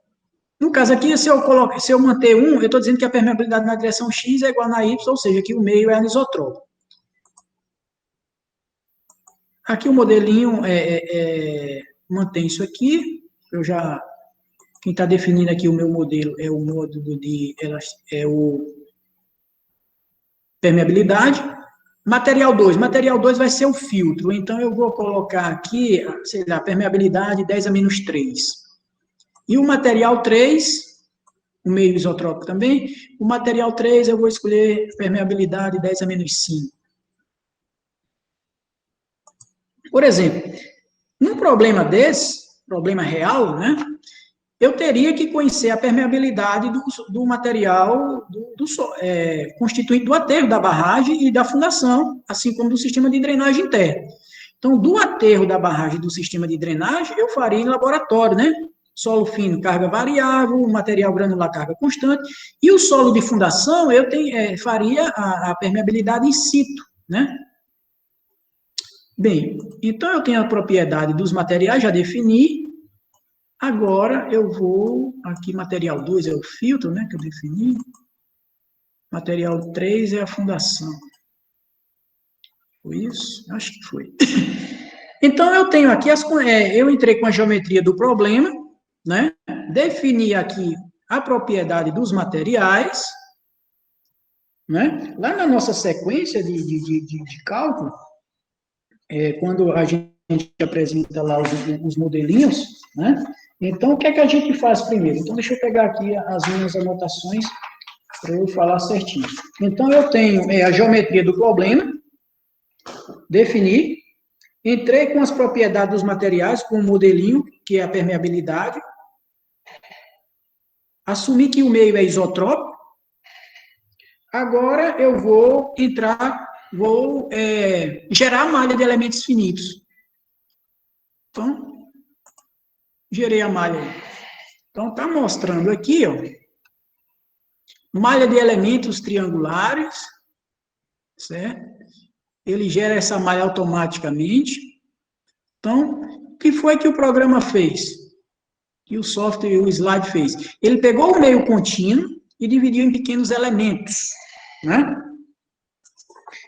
No caso aqui, se eu manter 1, eu estou dizendo que a permeabilidade na direção X é igual na Y, ou seja, que o meio é anisotrópico. Aqui o modelinho mantém isso aqui. Quem está definindo aqui o meu modelo é o módulo permeabilidade. Material 2 vai ser o filtro. Então, eu vou colocar aqui, sei lá, permeabilidade 10 a menos 3. E o material 3, o meio isotrópico também, o material 3 eu vou escolher permeabilidade 10 a menos 5. Por exemplo, num problema desse, problema real, né, eu teria que conhecer a permeabilidade do material constituinte do aterro da barragem e da fundação, assim como do sistema de drenagem interno. Então, do aterro da barragem e do sistema de drenagem, eu faria em laboratório, né? Solo fino, carga variável, material granular, carga constante, e o solo de fundação, eu faria a permeabilidade in situ, né? Bem, então eu tenho a propriedade dos materiais, já defini. Agora eu vou, aqui material 2 é o filtro, né, que eu defini. Material 3 é a fundação. Foi isso? Acho que foi. Então eu tenho aqui, eu entrei com a geometria do problema, né, defini aqui a propriedade dos materiais, né, lá na nossa sequência de cálculo, quando a gente apresenta lá os modelinhos, né? Então, o que é que a gente faz primeiro? Então, deixa eu pegar aqui as minhas anotações para eu falar certinho. Então, eu tenho a geometria do problema, defini, entrei com as propriedades dos materiais, com o modelinho, que é a permeabilidade, assumi que o meio é isotrópico, agora eu vou gerar a malha de elementos finitos. Então, gerei a malha. Então, está mostrando aqui, ó, malha de elementos triangulares, certo? Ele gera essa malha automaticamente. Então, o que foi que o programa fez? Que o software, o slide fez? Ele pegou o meio contínuo e dividiu em pequenos elementos, né?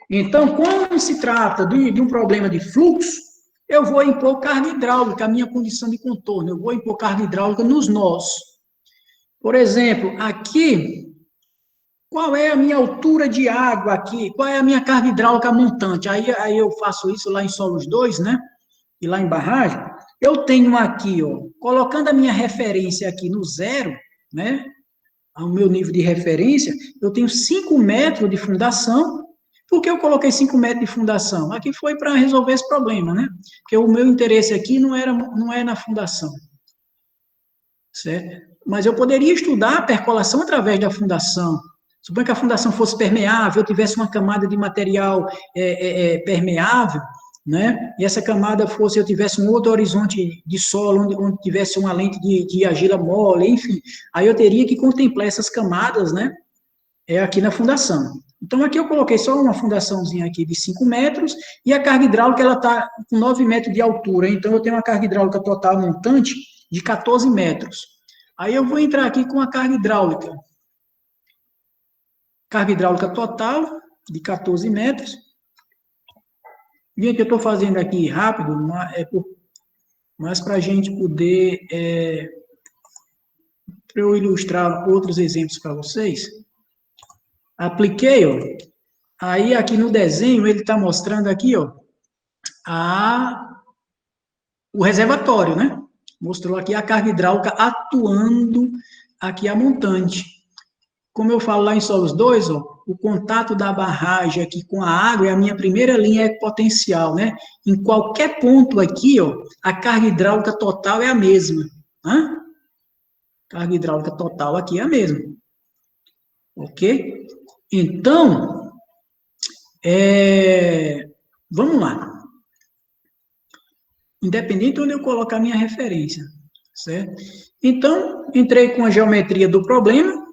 Então, quando se trata de um problema de fluxo, eu vou impor carga hidráulica, a minha condição de contorno. Eu vou impor carga hidráulica nos nós. Por exemplo, aqui, qual é a minha altura de água aqui? Qual é a minha carga hidráulica montante? Aí eu faço isso lá em solos 2, né? E lá em barragem. Eu tenho aqui, ó, colocando a minha referência aqui no zero, né? O meu nível de referência, eu tenho 5 metros de fundação. Por que eu coloquei 5 metros de fundação? Aqui foi para resolver esse problema, né? Porque o meu interesse aqui não é na fundação, certo? Mas eu poderia estudar a percolação através da fundação. Suponha que a fundação fosse permeável, eu tivesse uma camada de material permeável, né? E essa camada eu tivesse um outro horizonte de solo, onde tivesse uma lente de argila mole, enfim. Aí eu teria que contemplar essas camadas, né? Aqui na fundação. Então, aqui eu coloquei só uma fundaçãozinha aqui de 5 metros, e a carga hidráulica, ela está com 9 metros de altura, então eu tenho uma carga hidráulica total montante de 14 metros. Aí eu vou entrar aqui com a carga hidráulica. Carga hidráulica total de 14 metros. Gente, eu estou fazendo aqui rápido, mas para a gente poder, para eu ilustrar outros exemplos para vocês. Apliquei, ó. Aí aqui no desenho ele está mostrando aqui, ó, o reservatório, né? Mostrou aqui a carga hidráulica atuando aqui a montante. como eu falo lá em solos 2, ó, o contato da barragem aqui com a água é a minha primeira linha equipotencial, né? Em qualquer ponto aqui, ó, a carga hidráulica total é a mesma, né? Carga hidráulica total aqui é a mesma, ok? Então, vamos lá. Independente de onde eu colocar a minha referência, certo? Então, entrei com a geometria do problema,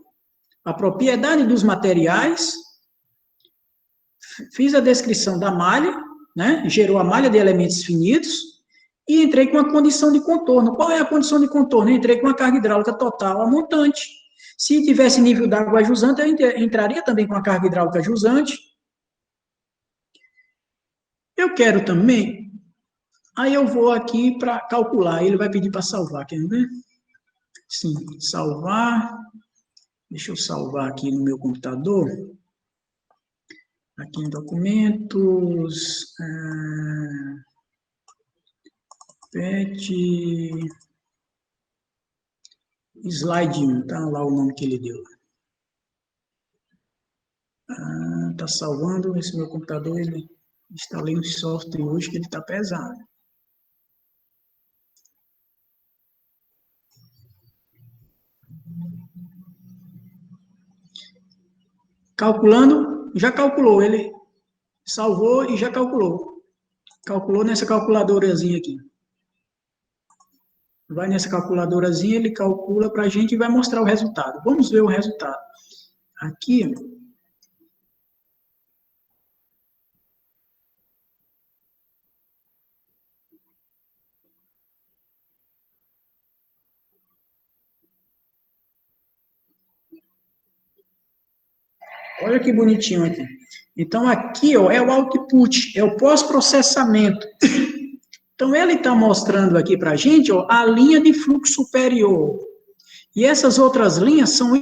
a propriedade dos materiais, fiz a descrição da malha, né? Gerou a malha de elementos finitos, e entrei com a condição de contorno. Qual é a condição de contorno? Eu entrei com a carga hidráulica total a montante. Se tivesse nível d'água jusante, eu entraria também com a carga hidráulica jusante. Eu quero também, aí eu vou aqui para calcular, ele vai pedir para salvar, quer ver? Sim, salvar, deixa eu salvar aqui no meu computador, aqui em documentos, PET, slide 1, tá lá o nome que ele deu. Tá salvando, esse meu computador, ele instalei um software hoje que ele tá pesado. Calculando, já calculou, ele salvou e já calculou. Calculou nessa calculadorazinha aqui. Vai nessa calculadorazinha, ele calcula para a gente e vai mostrar o resultado. Vamos ver o resultado. Aqui, olha que bonitinho aqui. Então, aqui ó, é o output, é o pós-processamento. Então, ele está mostrando aqui para a gente ó, a linha de fluxo superior. E essas outras linhas são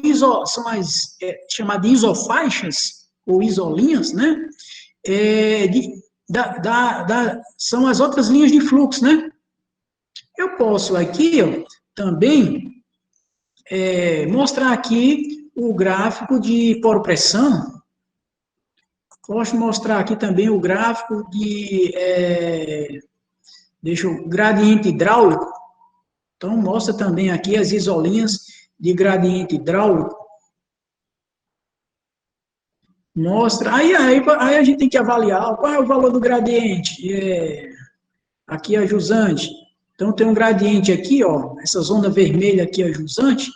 as chamadas isofaixas, ou isolinhas, né? São as outras linhas de fluxo, né? Eu posso aqui ó, também mostrar aqui o gráfico de poropressão. Posso mostrar aqui também o gráfico de gradiente hidráulico. Então, mostra também aqui as isolinhas de gradiente hidráulico. Mostra. Aí a gente tem que avaliar qual é o valor do gradiente. Aqui é a jusante. Então, tem um gradiente aqui, ó, essa zona vermelha aqui é a jusante.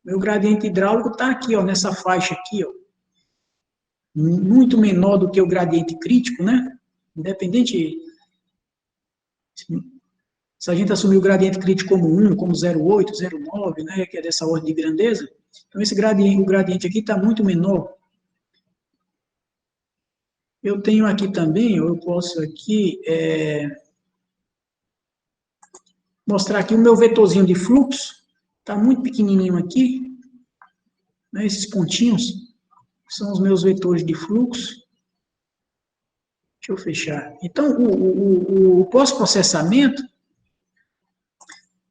Meu gradiente hidráulico está aqui, ó, nessa faixa aqui, ó. Muito menor do que o gradiente crítico, né? Independente. Se a gente assumir o gradiente crítico como 1, como 0,8, 0,9, né, que é dessa ordem de grandeza, então o gradiente aqui está muito menor. Eu tenho aqui também, eu posso aqui mostrar aqui o meu vetorzinho de fluxo, está muito pequenininho aqui, né, esses pontinhos são os meus vetores de fluxo. Deixa eu fechar. Então, o pós-processamento,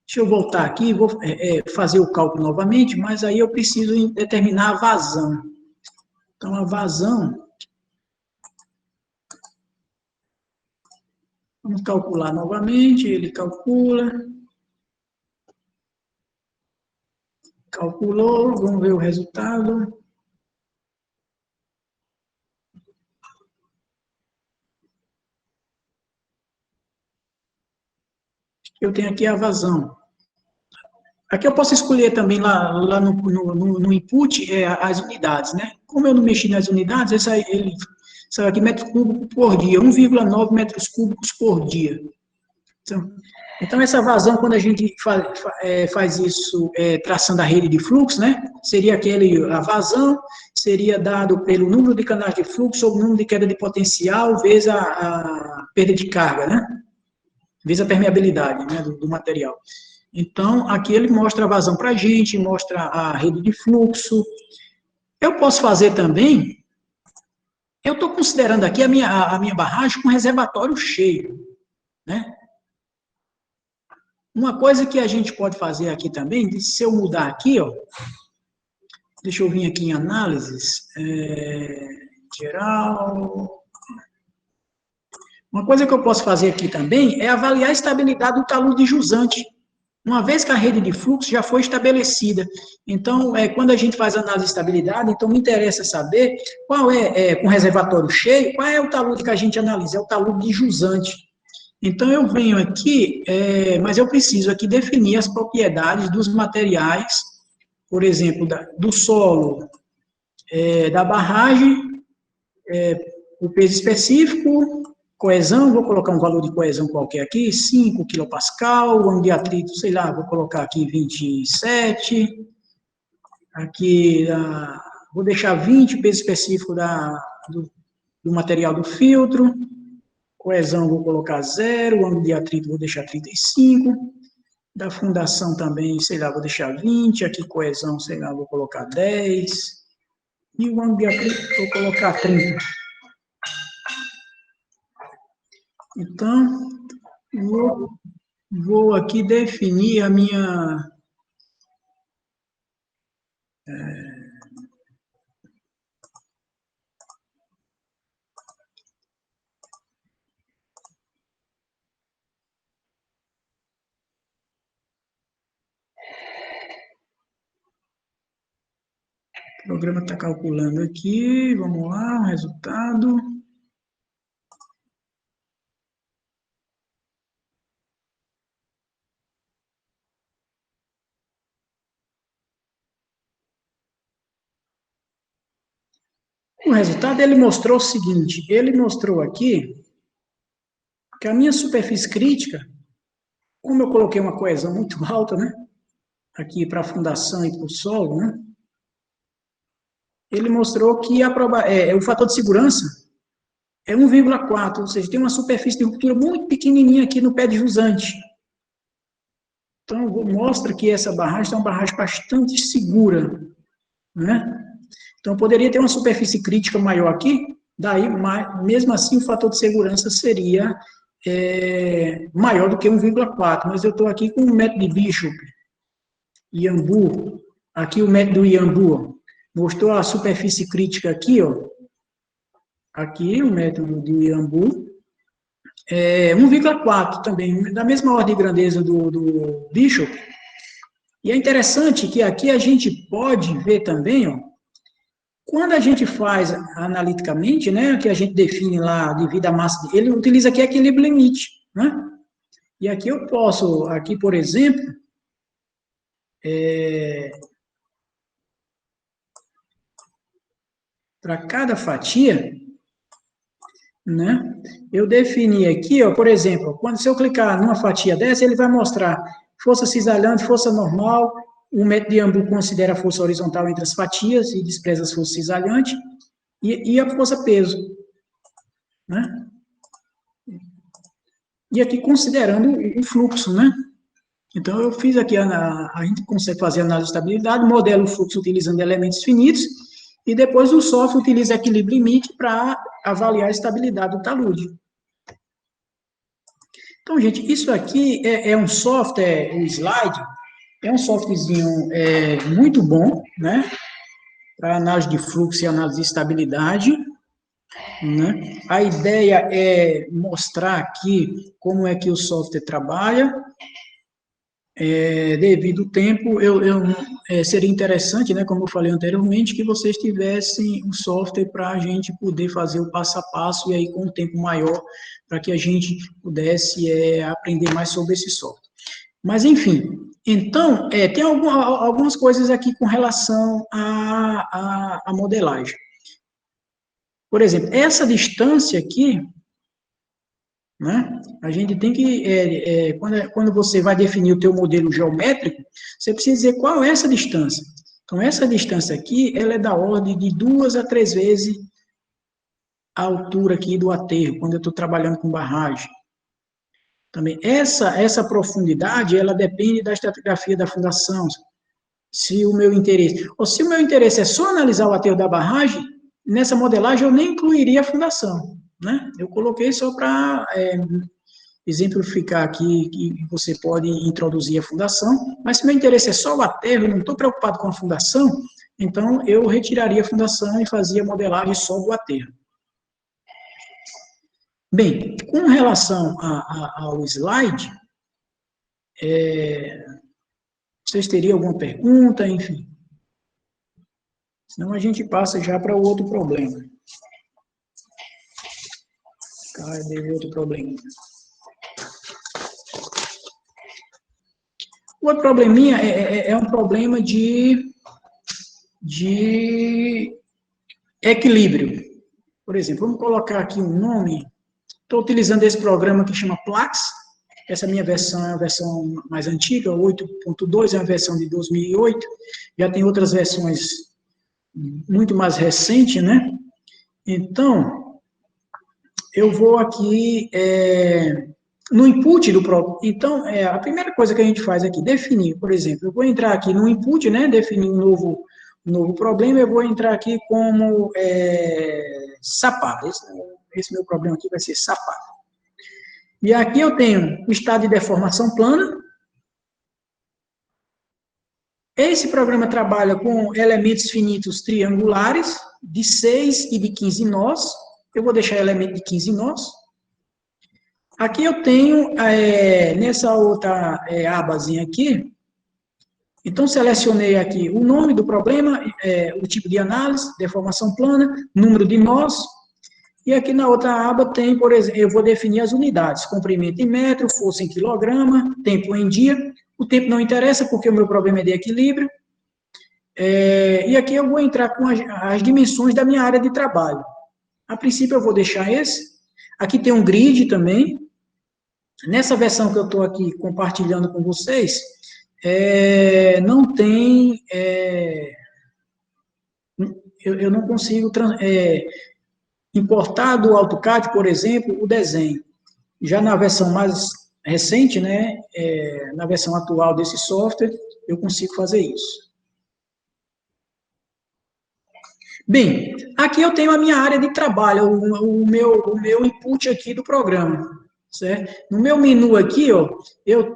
deixa eu voltar aqui, vou fazer o cálculo novamente, mas aí eu preciso determinar a vazão. Então, a vazão, vamos calcular novamente, ele calcula, calculou, vamos ver o resultado. Eu tenho aqui a vazão. Aqui eu posso escolher também lá no input as unidades, né? Como eu não mexi nas unidades, ele saiu aqui metros cúbicos por dia, 1,9 metros cúbicos por dia. Então, essa vazão, quando a gente faz isso traçando a rede de fluxo, né? Seria a vazão seria dado pelo número de canais de fluxo ou o número de queda de potencial vezes a perda de carga, né? Vezes a permeabilidade, né, do material. Então, aqui ele mostra a vazão para a gente, mostra a rede de fluxo. Eu posso fazer também, eu estou considerando aqui a minha barragem com reservatório cheio, né? Uma coisa que a gente pode fazer aqui também, se eu mudar aqui, ó, Deixa eu vir aqui em análises. Geral. Uma coisa que eu posso fazer aqui também é avaliar a estabilidade do talude jusante, uma vez que a rede de fluxo já foi estabelecida. Então, quando a gente faz análise de estabilidade, então me interessa saber qual com o reservatório cheio, qual é o talude que a gente analisa, é o talude de jusante. Então, eu venho aqui, mas eu preciso aqui definir as propriedades dos materiais, por exemplo, do solo, da barragem, o peso específico, coesão, vou colocar um valor de coesão qualquer aqui, 5 kPa, o ângulo de atrito, sei lá, vou colocar aqui 27, aqui, vou deixar 20, peso específico do material do filtro, coesão vou colocar 0, o ângulo de atrito vou deixar 35, da fundação também, sei lá, vou deixar 20, aqui coesão, sei lá, vou colocar 10, e o ângulo de atrito vou colocar 30. Então, vou aqui definir a minha... O programa está calculando aqui, vamos lá, o resultado. O resultado, ele mostrou o seguinte, ele mostrou aqui que a minha superfície crítica, como eu coloquei uma coesão muito alta, né, aqui para a fundação e para o solo, né, ele mostrou que o fator de segurança é 1,4, ou seja, tem uma superfície de ruptura muito pequenininha aqui no pé de jusante. Então, mostra que essa barragem é uma barragem bastante segura, né? Então, poderia ter uma superfície crítica maior aqui, daí, mesmo assim, o fator de segurança seria maior do que 1,4, mas eu estou aqui com o método de Bishop, Iambu, aqui o método Iambu, mostrou a superfície crítica aqui, ó, aqui o método de Iambu, 1,4 também, da mesma ordem de grandeza do Bishop. E é interessante que aqui a gente pode ver também, ó, quando a gente faz analiticamente, né, que a gente define lá devido à massa, ele utiliza aqui equilíbrio limite, né? E aqui eu posso, aqui por exemplo, para cada fatia, né, eu defini aqui, ó, por exemplo, se eu clicar numa fatia dessa, ele vai mostrar força cisalhante, força normal, o método de Iambu considera a força horizontal entre as fatias e despreza as forças cisalhante, e a força peso, né? E aqui considerando o fluxo, né? Então, eu fiz aqui, a gente consegue fazer análise de estabilidade, modela o fluxo utilizando elementos finitos, e depois o software utiliza equilíbrio limite para avaliar a estabilidade do talude. Então, gente, isso aqui é um software, o Slide, é um softwarezinho muito bom, né? Para análise de fluxo e análise de estabilidade, né? A ideia é mostrar aqui como é que o software trabalha. Devido ao tempo, seria interessante, né, como eu falei anteriormente, que vocês tivessem um software para a gente poder fazer o passo a passo, e aí com um tempo maior, para que a gente pudesse aprender mais sobre esse software. Mas, enfim, então, tem algumas coisas aqui com relação à modelagem. Por exemplo, essa distância aqui, né? A gente tem que, quando você vai definir o teu modelo geométrico, você precisa dizer qual é essa distância. Então, essa distância aqui, ela é da ordem de 2 a 3 vezes a altura aqui do aterro, quando eu estou trabalhando com barragem. Também, essa profundidade, ela depende da estratigrafia da fundação. Se o meu interesse é só analisar o aterro da barragem, nessa modelagem eu nem incluiria a fundação, né? Eu coloquei só para exemplificar aqui que você pode introduzir a fundação, mas se meu interesse é só o aterro, eu não estou preocupado com a fundação, Então, eu retiraria a fundação e fazia modelagem só do aterro. Bem, com relação ao slide, vocês teriam alguma pergunta, enfim? Senão a gente passa já para o outro problema. Cadê o outro problema? O outro probleminha é um problema de equilíbrio. Por exemplo, vamos colocar aqui um nome. Estou utilizando esse programa que chama Plax. Essa minha versão é a versão mais antiga, 8.2, é uma versão de 2008. Já tem outras versões muito mais recentes, né? Então, eu vou aqui no input do programa. Então, a primeira coisa que a gente faz aqui, definir, por exemplo, eu vou entrar aqui no input, né? Definir um novo problema, eu vou entrar aqui como sapato. Esse meu problema aqui vai ser sapato. E aqui eu tenho o estado de deformação plana. Esse programa trabalha com elementos finitos triangulares, de 6 e de 15 nós. Eu vou deixar elemento de 15 nós. Aqui eu tenho, nessa outra abazinha aqui, então selecionei aqui o nome do problema, o tipo de análise, deformação plana, número de nós. E aqui na outra aba tem, por exemplo, eu vou definir as unidades, comprimento em metro, força em quilograma, tempo em dia. O tempo não interessa, porque o meu problema é de equilíbrio. E aqui eu vou entrar com as dimensões da minha área de trabalho. A princípio eu vou deixar esse. Aqui tem um grid também. Nessa versão que eu estou aqui compartilhando com vocês, não tem... eu não consigo... importar do AutoCAD, por exemplo, o desenho. Já na versão mais recente, né, na versão atual desse software, eu consigo fazer isso. Bem, aqui eu tenho a minha área de trabalho, o meu input aqui do programa, certo? No meu menu aqui, ó, eu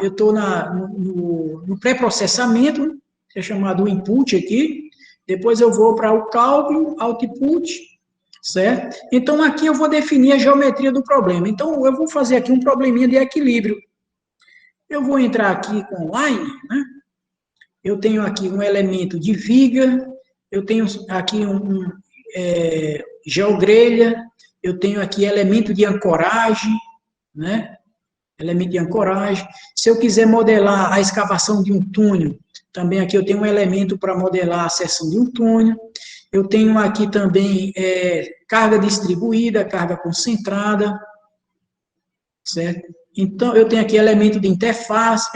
estou no pré-processamento, que é chamado input aqui, depois eu vou para o cálculo, output, certo? Então, aqui eu vou definir a geometria do problema. Então, eu vou fazer aqui um probleminha de equilíbrio. Eu vou entrar aqui com line, né? Eu tenho aqui um elemento de viga, eu tenho aqui geogrelha, eu tenho aqui elemento de ancoragem, né? Elemento de ancoragem. Se eu quiser modelar a escavação de um túnel, também aqui eu tenho um elemento para modelar a seção de um túnel. Eu tenho aqui também carga distribuída, carga concentrada, certo? Então, eu tenho aqui elemento de interface,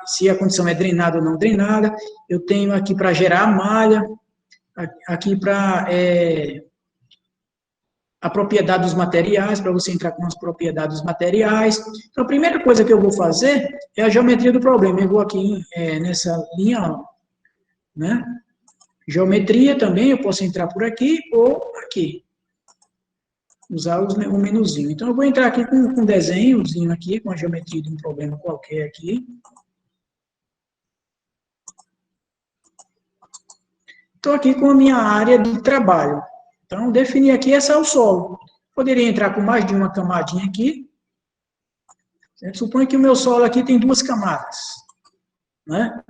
se a condição é drenada ou não drenada. Eu tenho aqui para gerar a malha, aqui para a propriedade dos materiais, para você entrar com as propriedades dos materiais. Então, a primeira coisa que eu vou fazer é a geometria do problema. Eu vou aqui nessa linha, ó, né? Geometria também, eu posso entrar por aqui ou aqui. Usar o menuzinho. Então, eu vou entrar aqui com um desenhozinho aqui, com a geometria de um problema qualquer aqui. Estou aqui com a minha área de trabalho. Então, definir aqui, esse é o solo. Poderia entrar com mais de uma camadinha aqui. Suponha que o meu solo aqui tem 2 camadas, né?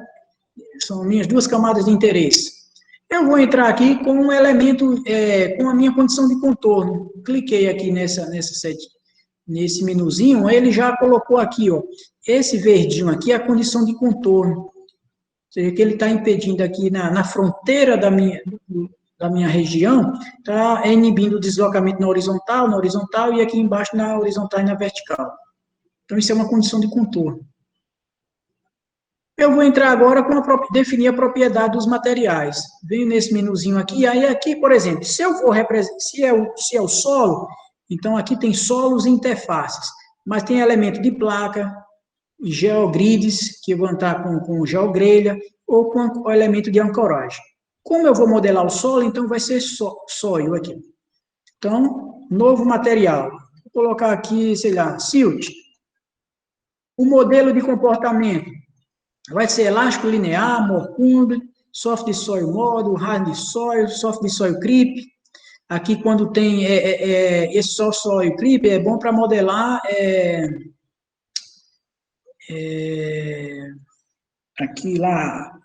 São minhas 2 camadas de interesse. Eu vou entrar aqui com um elemento, com a minha condição de contorno. Cliquei aqui nesse menuzinho, ele já colocou aqui, ó, esse verdinho aqui é a condição de contorno. Ou seja, que ele está impedindo aqui na fronteira da minha região, está inibindo o deslocamento na horizontal, e aqui embaixo na horizontal e na vertical. Então, isso é uma condição de contorno. Eu vou entrar agora com definir a propriedade dos materiais. Venho nesse menuzinho aqui, e aí aqui, por exemplo, se é o solo, então aqui tem solos e interfaces, mas tem elemento de placa, geogrids, que vão estar com geogrelha, ou com o elemento de ancoragem. Como eu vou modelar o solo, então vai ser soil aqui. Então, novo material. Vou colocar aqui, sei lá, silt. O modelo de comportamento. Vai ser elástico linear, Morcumbe, soft soil model, hard soil, soft soil creep. Aqui, quando tem esse soft soil creep, é bom para modelar aqui lá,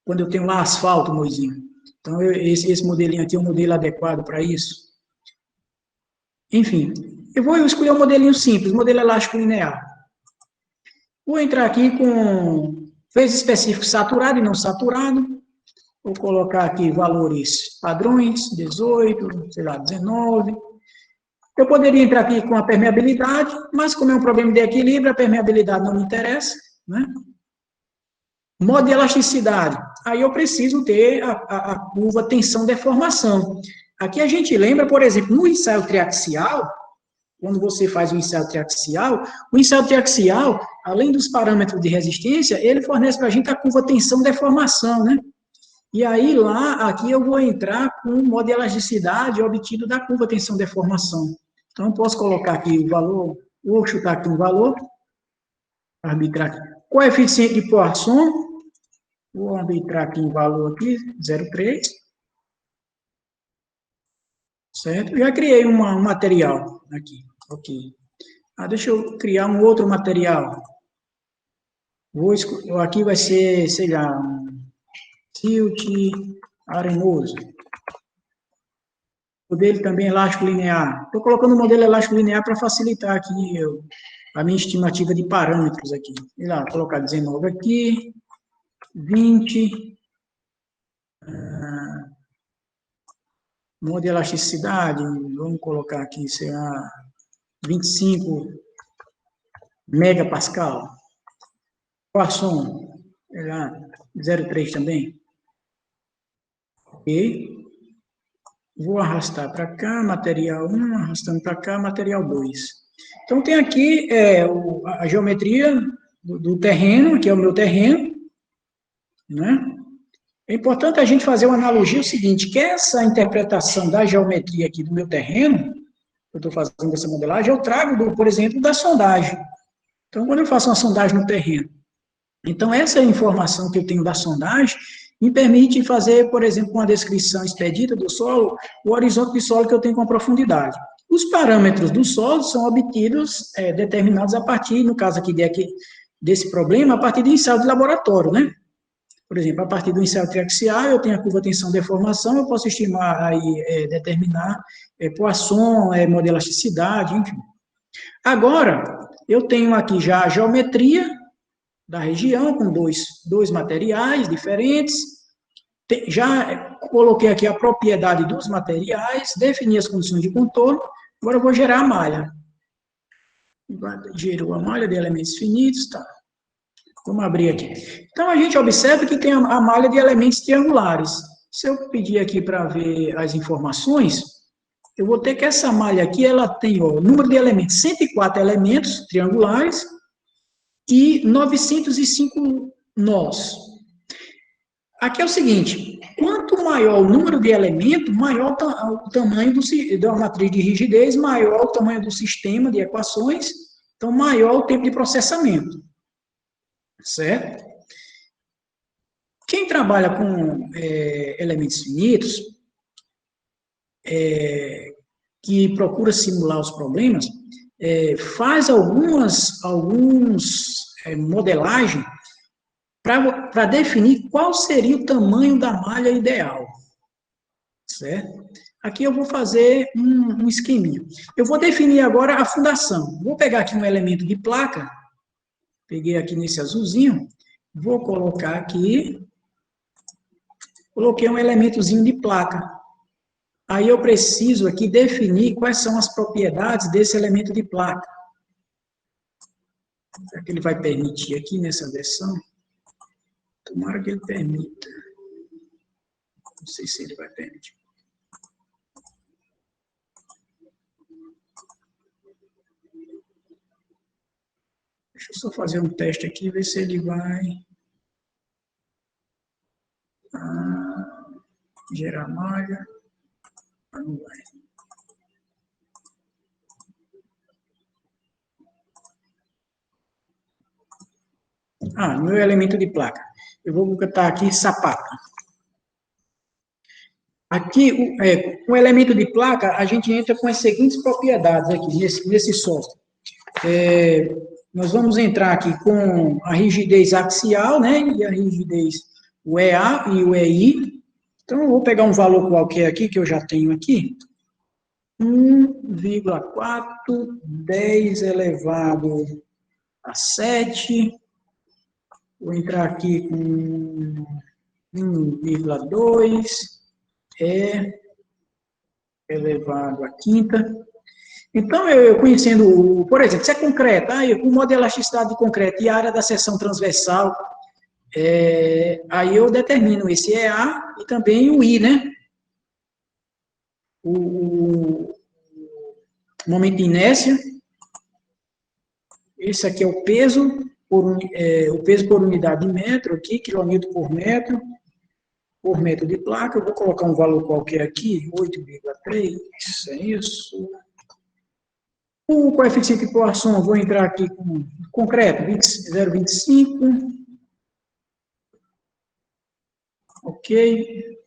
quando eu tenho lá asfalto, Moizinho. Então, esse modelinho aqui é um modelo adequado para isso. Enfim, eu vou escolher um modelinho simples, modelo elástico linear. Vou entrar aqui com phase específico saturado e não saturado. Vou colocar aqui valores padrões, 18, sei lá, 19. Eu poderia entrar aqui com a permeabilidade, mas como é um problema de equilíbrio, a permeabilidade não me interessa, né? Modo de elasticidade. Aí eu preciso ter a curva tensão-deformação. Aqui a gente lembra, por exemplo, no ensaio triaxial, quando você faz o ensaio triaxial, além dos parâmetros de resistência, ele fornece para a gente a curva tensão-deformação, né? E aí, aqui eu vou entrar com o modo de elasticidade obtido da curva tensão-deformação. Então, eu posso colocar aqui o valor, vou chutar aqui um valor, arbitrar aqui. Coeficiente de Poisson, vou arbitrar aqui um valor aqui, 0,3. Certo? Já criei um material aqui, ok. Deixa eu criar um outro material. Aqui vai ser, sei lá, um tilt arenoso. O dele também é elástico linear. Estou colocando o modelo elástico linear para facilitar aqui a minha estimativa de parâmetros aqui. Sei lá, vou colocar 19 aqui, 20. Modo de elasticidade, vamos colocar aqui, sei lá, 25 megapascal. Poisson, sei lá, 0,3 também. Ok. Vou arrastar para cá, material 1, arrastando para cá, material 2. Então, tem aqui a geometria do terreno, que é o meu terreno, né? É importante a gente fazer uma analogia o seguinte, que essa interpretação da geometria aqui do meu terreno, eu estou fazendo essa modelagem, eu trago, por exemplo, da sondagem. Então, quando eu faço uma sondagem no terreno, então essa informação que eu tenho da sondagem me permite fazer, por exemplo, uma descrição expedita do solo, o horizonte de solo que eu tenho com profundidade. Os parâmetros do solo são obtidos, determinados a partir, no caso aqui desse problema, a partir de ensaio de laboratório, né? Por exemplo, a partir do ensaio triaxial, eu tenho a curva tensão-deformação, eu posso estimar aí, determinar Poisson, modo de elasticidade, enfim. Agora, eu tenho aqui já a geometria da região, com dois materiais diferentes, já coloquei aqui a propriedade dos materiais, defini as condições de contorno, agora eu vou gerar a malha. Gerou a malha de elementos finitos, tá. Vamos abrir aqui. Então, a gente observa que tem a malha de elementos triangulares. Se eu pedir aqui para ver as informações, eu vou ter que essa malha aqui, ela tem o número de elementos, 104 elementos triangulares e 905 nós. Aqui é o seguinte, quanto maior o número de elementos, maior o tamanho da matriz de rigidez, maior o tamanho do sistema de equações, então maior o tempo de processamento. Certo? Quem trabalha com elementos finitos, que procura simular os problemas, faz alguns modelagem para definir qual seria o tamanho da malha ideal. Certo? Aqui eu vou fazer um esqueminha. Eu vou definir agora a fundação. Vou pegar aqui um elemento de placa, peguei aqui nesse azulzinho, vou colocar aqui, coloquei um elementozinho de placa. Aí eu preciso aqui definir quais são as propriedades desse elemento de placa. Será que ele vai permitir aqui nessa versão? Tomara que ele permita. Não sei se ele vai permitir. Deixa eu só fazer um teste aqui, ver se ele vai gerar malha. Não vai. Meu elemento de placa. Eu vou botar aqui sapata. Aqui, o elemento de placa, a gente entra com as seguintes propriedades aqui, nesse software. Nós vamos entrar aqui com a rigidez axial, né, e a rigidez, o EA e o EI. Então, eu vou pegar um valor qualquer aqui, que eu já tenho aqui. 1,4, 10 elevado a 7. Vou entrar aqui com 1,2. Elevado à quinta. Então, eu conhecendo, por exemplo, se é concreto, o modo de elasticidade de concreto e a área da seção transversal, aí eu determino esse EA e também o I, né? O momento de inércia. Esse aqui é o peso por unidade de metro, aqui, quilômetro por metro de placa. Eu vou colocar um valor qualquer aqui, 8,3, é isso. O coeficiente de Poisson, vou entrar aqui com concreto, 0,25. Ok.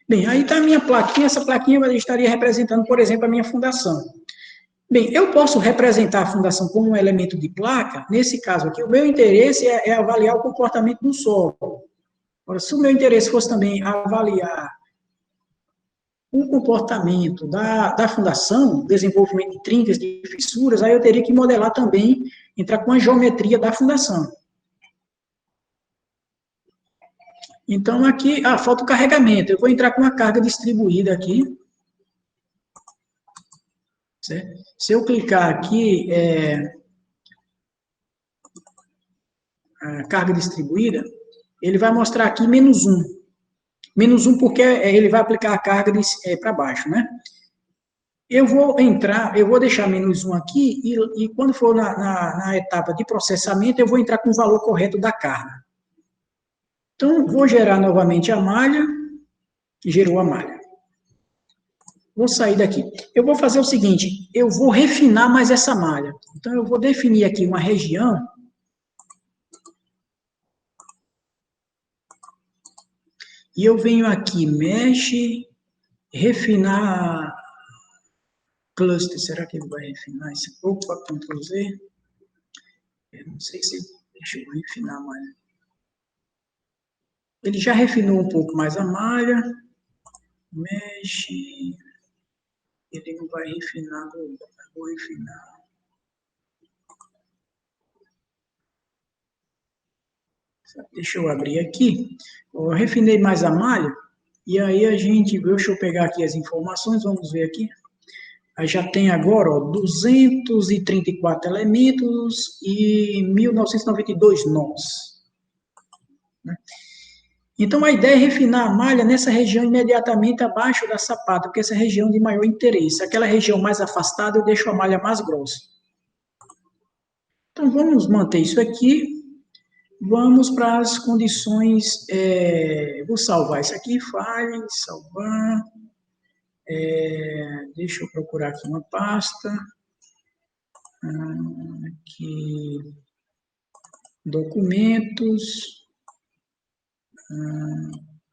Bem, aí está a minha plaquinha. Essa plaquinha estaria representando, por exemplo, a minha fundação. Bem, eu posso representar a fundação como um elemento de placa. Nesse caso aqui, o meu interesse é avaliar o comportamento do solo. Agora, se o meu interesse fosse também avaliar o comportamento da fundação, desenvolvimento de trincas, de fissuras, aí eu teria que modelar também, entrar com a geometria da fundação. Então, aqui, falta o carregamento. Eu vou entrar com uma carga distribuída aqui. Certo? Se eu clicar aqui, a carga distribuída, ele vai mostrar aqui -1. -1 porque ele vai aplicar a carga para baixo, né? Eu vou deixar -1 aqui, e quando for na etapa de processamento, eu vou entrar com o valor correto da carga. Então, vou gerar novamente a malha, gerou a malha. Vou sair daqui. Eu vou fazer o seguinte, eu vou refinar mais essa malha. Então, eu vou definir aqui uma região. E eu venho aqui, mexe, refinar cluster. Será que ele vai refinar esse? Opa, Ctrl Z. Eu não sei se deixa eu refinar a malha. Ele já refinou um pouco mais a malha. Mexe. Ele não vai refinar, vou refinar. Deixa eu abrir aqui. Eu refinei mais a malha. E aí deixa eu pegar aqui as informações, vamos ver aqui. Aí já tem agora, 234 elementos e 1992 nós. Né? Então, a ideia é refinar a malha nessa região imediatamente abaixo da sapata, porque essa é a região de maior interesse. Aquela região mais afastada, eu deixo a malha mais grossa. Então, vamos manter isso aqui. Vamos para as condições. Vou salvar isso aqui, file, salvar. Deixa eu procurar aqui uma pasta. Aqui, documentos.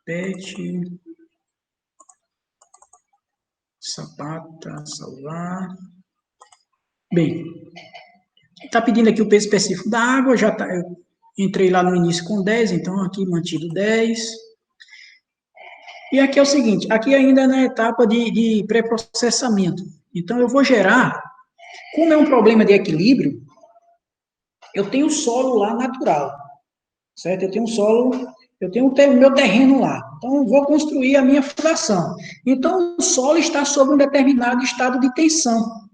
Pet, sapata, salvar. Bem, está pedindo aqui o peso específico da água, eu entrei lá no início com 10, então aqui mantido 10. E aqui é o seguinte, aqui ainda é na etapa de pré-processamento. Então eu vou gerar, como é um problema de equilíbrio, eu tenho solo lá natural, certo? Eu tenho o meu terreno lá. Então, eu vou construir a minha fundação. Então, o solo está sob um determinado estado de tensão,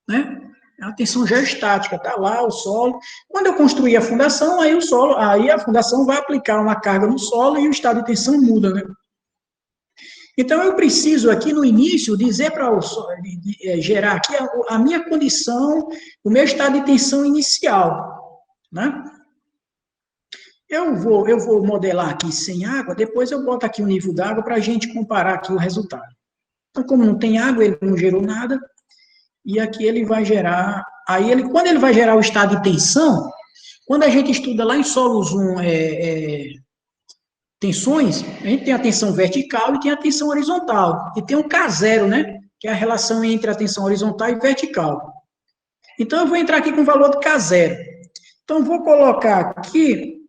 né? É uma tensão geostática, está lá o solo. Quando eu construir a fundação, aí a fundação vai aplicar uma carga no solo e o estado de tensão muda, né? Então, eu preciso aqui no início dizer para o solo, gerar aqui a minha condição, o meu estado de tensão inicial, né? Eu vou modelar aqui sem água, depois eu boto aqui o nível d'água para a gente comparar aqui o resultado. Então, como não tem água, ele não gerou nada. e aqui ele vai gerar, quando ele vai gerar o estado de tensão, quando a gente estuda lá em solos 1, tensões, a gente tem a tensão vertical e tem a tensão horizontal, e tem um K0, né, que é a relação entre a tensão horizontal e vertical. Então, eu vou entrar aqui com o valor do K0. Então, vou colocar aqui,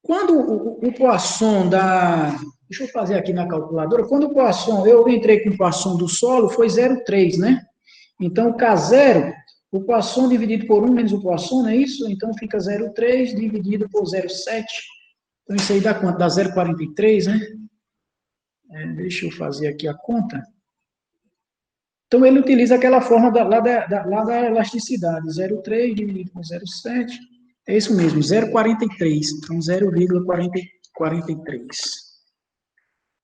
quando o Poisson da... Deixa eu fazer aqui na calculadora. Quando o Poisson, eu entrei com o Poisson do solo, foi 0,3, né? Então, o K0, o Poisson dividido por 1 menos o Poisson, não é isso? Então, fica 0,3 dividido por 0,7. Então, isso aí dá quanto? Dá 0,43, né? Deixa eu fazer aqui a conta. Então, ele utiliza aquela forma lá da elasticidade, 0,3 dividido por 0,7, é isso mesmo, 0,43, então 0,43.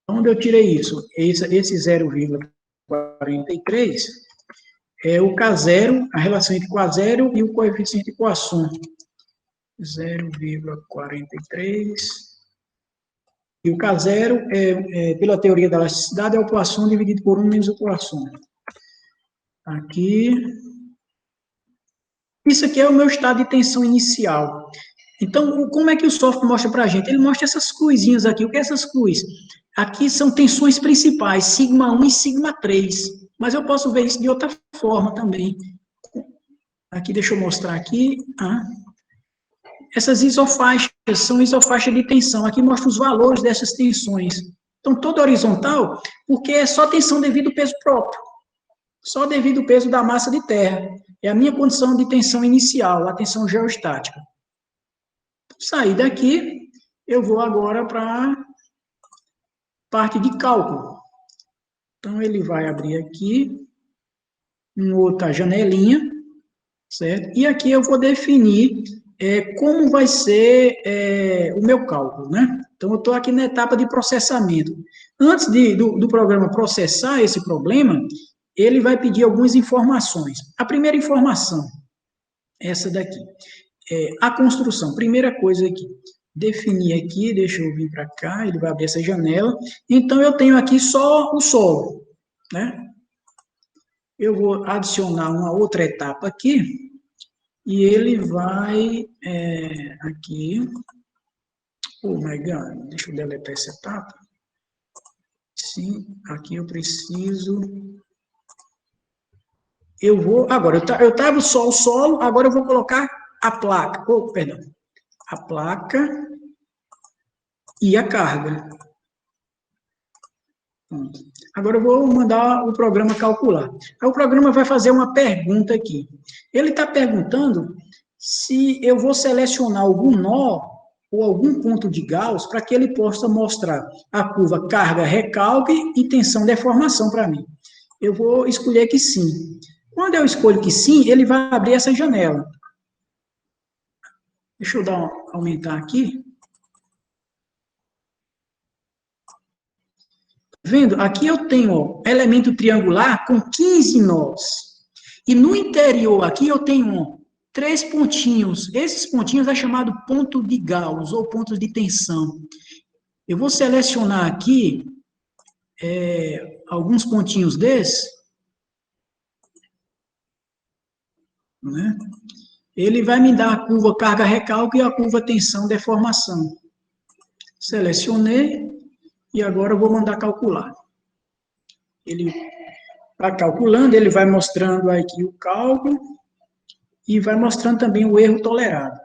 Onde eu tirei isso? Esse 0,43 é o K0, a relação entre K0 e o coeficiente de Poisson. 0,43. E o K0, pela teoria da elasticidade, é o Poisson dividido por 1 menos o Poisson. Aqui. Isso aqui é o meu estado de tensão inicial. Então, como é que o software mostra para a gente? Ele mostra essas cruzinhas aqui. O que é essas cruz? Aqui são tensões principais, sigma 1 e sigma 3. Mas eu posso ver isso de outra forma também. Aqui, deixa eu mostrar aqui. Essas isofaixas são isofaixas de tensão. Aqui mostra os valores dessas tensões. Então, toda horizontal, porque é só tensão devido ao peso próprio. Só devido ao peso da massa de terra. É a minha condição de tensão inicial, a tensão geostática. Sair daqui, eu vou agora para a parte de cálculo. Então, ele vai abrir aqui uma outra janelinha, certo? E aqui eu vou definir como vai ser o meu cálculo, né? Então, eu estou aqui na etapa de processamento. Antes do programa processar esse problema, ele vai pedir algumas informações. A primeira informação, essa daqui, a construção. Primeira coisa aqui, definir aqui, deixa eu vir para cá, ele vai abrir essa janela. Então, eu tenho aqui só o solo, né? Eu vou adicionar uma outra etapa aqui, e ele vai, aqui, oh my God, deixa eu deletar essa etapa. Sim, aqui eu preciso... Eu vou, agora, eu estava só o solo, agora eu vou colocar a placa, perdão, a placa e a carga. Pronto. Agora eu vou mandar o programa calcular. Aí o programa vai fazer uma pergunta aqui. Ele está perguntando se eu vou selecionar algum nó ou algum ponto de Gauss para que ele possa mostrar a curva carga-recalque e tensão-deformação para mim. Eu vou escolher que sim. Quando eu escolho que sim, ele vai abrir essa janela. Deixa eu aumentar aqui. Vendo? Aqui eu tenho elemento triangular com 15 nós. E no interior aqui eu tenho 3 pontinhos. Esses pontinhos é chamado ponto de Gauss, ou pontos de tensão. Eu vou selecionar aqui alguns pontinhos desses. Né? Ele vai me dar a curva carga-recalque e a curva tensão-deformação. Selecionei e agora eu vou mandar calcular. Ele está calculando, ele vai mostrando aqui o cálculo e vai mostrando também o erro tolerado.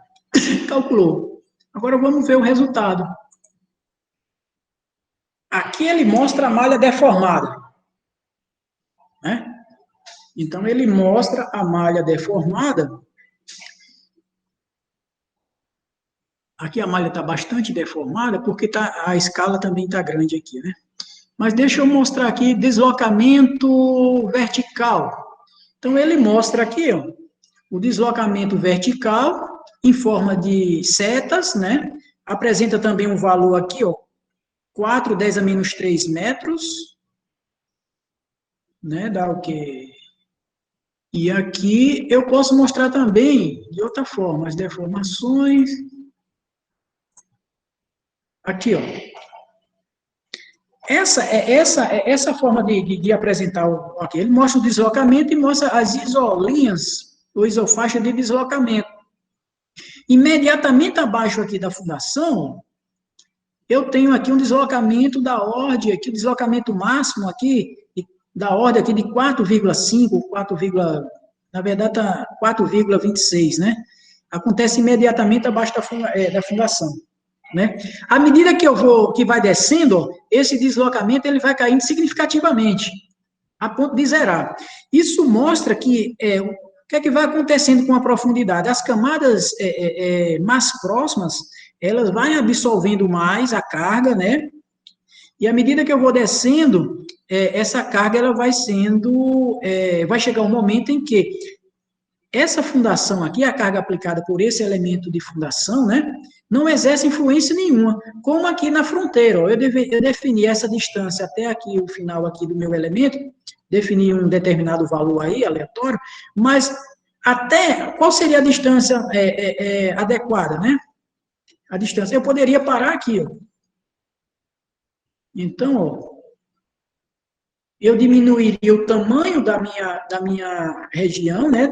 Calculou. Agora vamos ver o resultado. Aqui ele mostra a malha deformada. Né? Então, ele mostra a malha deformada. Aqui a malha está bastante deformada, porque a escala também está grande aqui, né? Mas deixa eu mostrar aqui deslocamento vertical. Então, ele mostra aqui, ó, o deslocamento vertical em forma de setas, né? Apresenta também um valor aqui, ó, 4, 10 a menos 3 metros, né? Dá o quê? E aqui eu posso mostrar também, de outra forma, as deformações. Aqui, ó. essa forma de apresentar aqui. Ele mostra o deslocamento e mostra as isolinhas, ou isofaixa de deslocamento. Imediatamente abaixo aqui da fundação, eu tenho aqui um deslocamento da ordem, aqui o deslocamento máximo aqui, da ordem aqui de 4,5, na verdade está 4,26, né? Acontece imediatamente abaixo da fundação, né? À medida que vai descendo, ó, esse deslocamento ele vai caindo significativamente, a ponto de zerar. Isso mostra que o que é que vai acontecendo com a profundidade? As camadas mais próximas, elas vão absorvendo mais a carga, né? E à medida que eu vou descendo, essa carga ela vai vai chegar um momento em que essa fundação aqui, a carga aplicada por esse elemento de fundação, né, não exerce influência nenhuma, como aqui na fronteira. Ó, eu defini essa distância até aqui, o final aqui do meu elemento, defini um determinado valor aí, aleatório, mas até, qual seria a distância adequada, né? A distância, eu poderia parar aqui, ó. Então, ó, eu diminuiria o tamanho da minha região, né,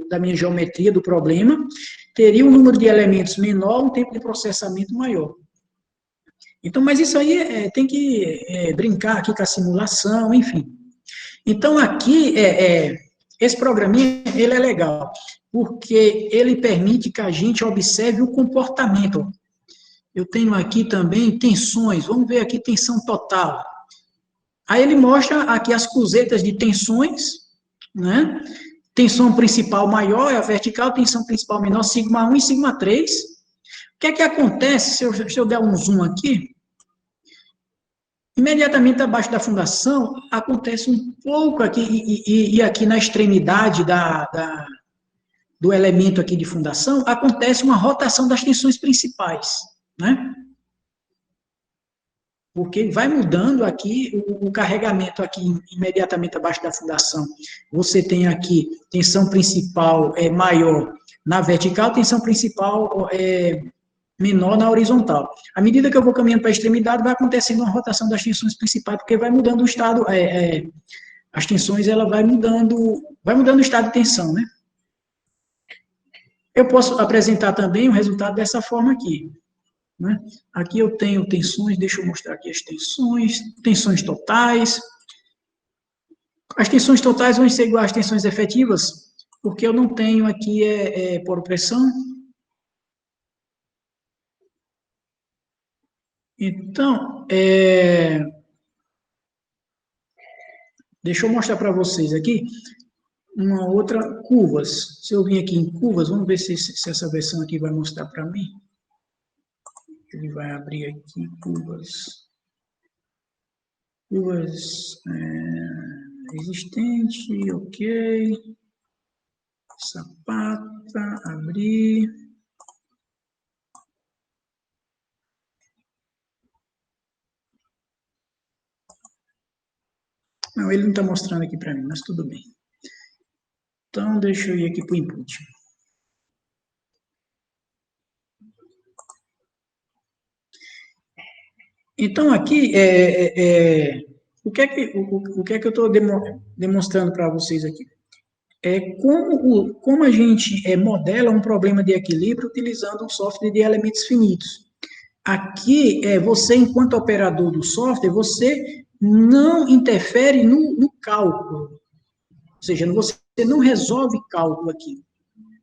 da minha geometria do problema, teria um número de elementos menor, um tempo de processamento maior. Então, mas isso aí tem que brincar aqui com a simulação, enfim. Então, aqui, esse programinha, ele é legal, porque ele permite que a gente observe o comportamento. Eu tenho aqui também tensões, vamos ver aqui tensão total. Aí ele mostra aqui as cruzetas de tensões, né? Tensão principal maior é a vertical, tensão principal menor, sigma 1 e sigma 3. O que é que acontece, se eu der um zoom aqui, imediatamente abaixo da fundação, acontece um pouco aqui, e aqui na extremidade do elemento aqui de fundação, acontece uma rotação das tensões principais, né? Porque vai mudando aqui o carregamento aqui imediatamente abaixo da fundação. Você tem aqui tensão principal maior na vertical, tensão principal menor na horizontal. À medida que eu vou caminhando para a extremidade, vai acontecendo uma rotação das tensões principais, porque vai mudando o estado, as tensões, ela vai mudando o estado de tensão, né? Eu posso apresentar também o resultado dessa forma aqui. Né? Aqui eu tenho tensões, deixa eu mostrar aqui as tensões totais. As tensões totais vão ser iguais às tensões efetivas, porque eu não tenho aqui por pressão. Então, deixa eu mostrar para vocês aqui uma outra curvas. Se eu vim aqui em curvas, vamos ver se essa versão aqui vai mostrar para mim. Ele vai abrir aqui curvas. Curvas existente, ok. Sapata, abrir. Não, ele não está mostrando aqui para mim, mas tudo bem. Então, deixa eu ir aqui para o input. Então, aqui, o que é que eu estou demonstrando para vocês aqui? Como a gente modela um problema de equilíbrio utilizando um software de elementos finitos. Aqui, você, enquanto operador do software, você não interfere no cálculo. Ou seja, você não resolve cálculo aqui.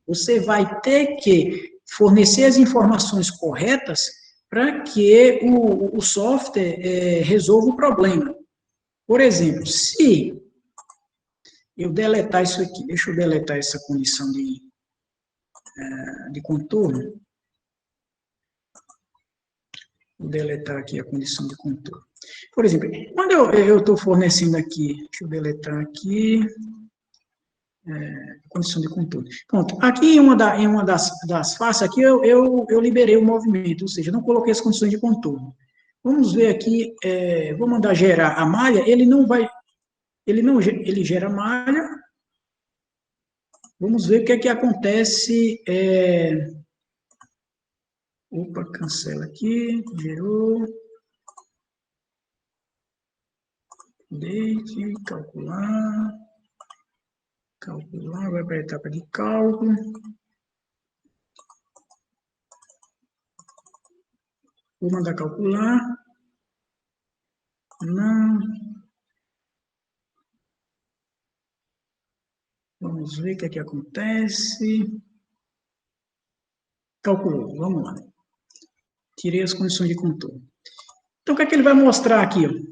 Você vai ter que fornecer as informações corretas para que o software resolva o problema. Por exemplo, se eu deletar isso aqui, deixa eu deletar essa condição de contorno. Vou deletar aqui a condição de contorno. Por exemplo, quando eu estou fornecendo aqui, deixa eu deletar aqui, condição de contorno. Pronto, aqui em uma das faces, aqui eu liberei o movimento, ou seja, não coloquei as condições de contorno. Vamos ver aqui, vou mandar gerar a malha, ele gera a malha. Vamos ver o que é que acontece. Opa, cancela aqui, gerou. Date, calcular, vai para a etapa de cálculo. Vou mandar calcular. Não. Vamos ver o que é que acontece. Calculou, vamos lá. Tirei as condições de contorno. Então, o que é que ele vai mostrar aqui?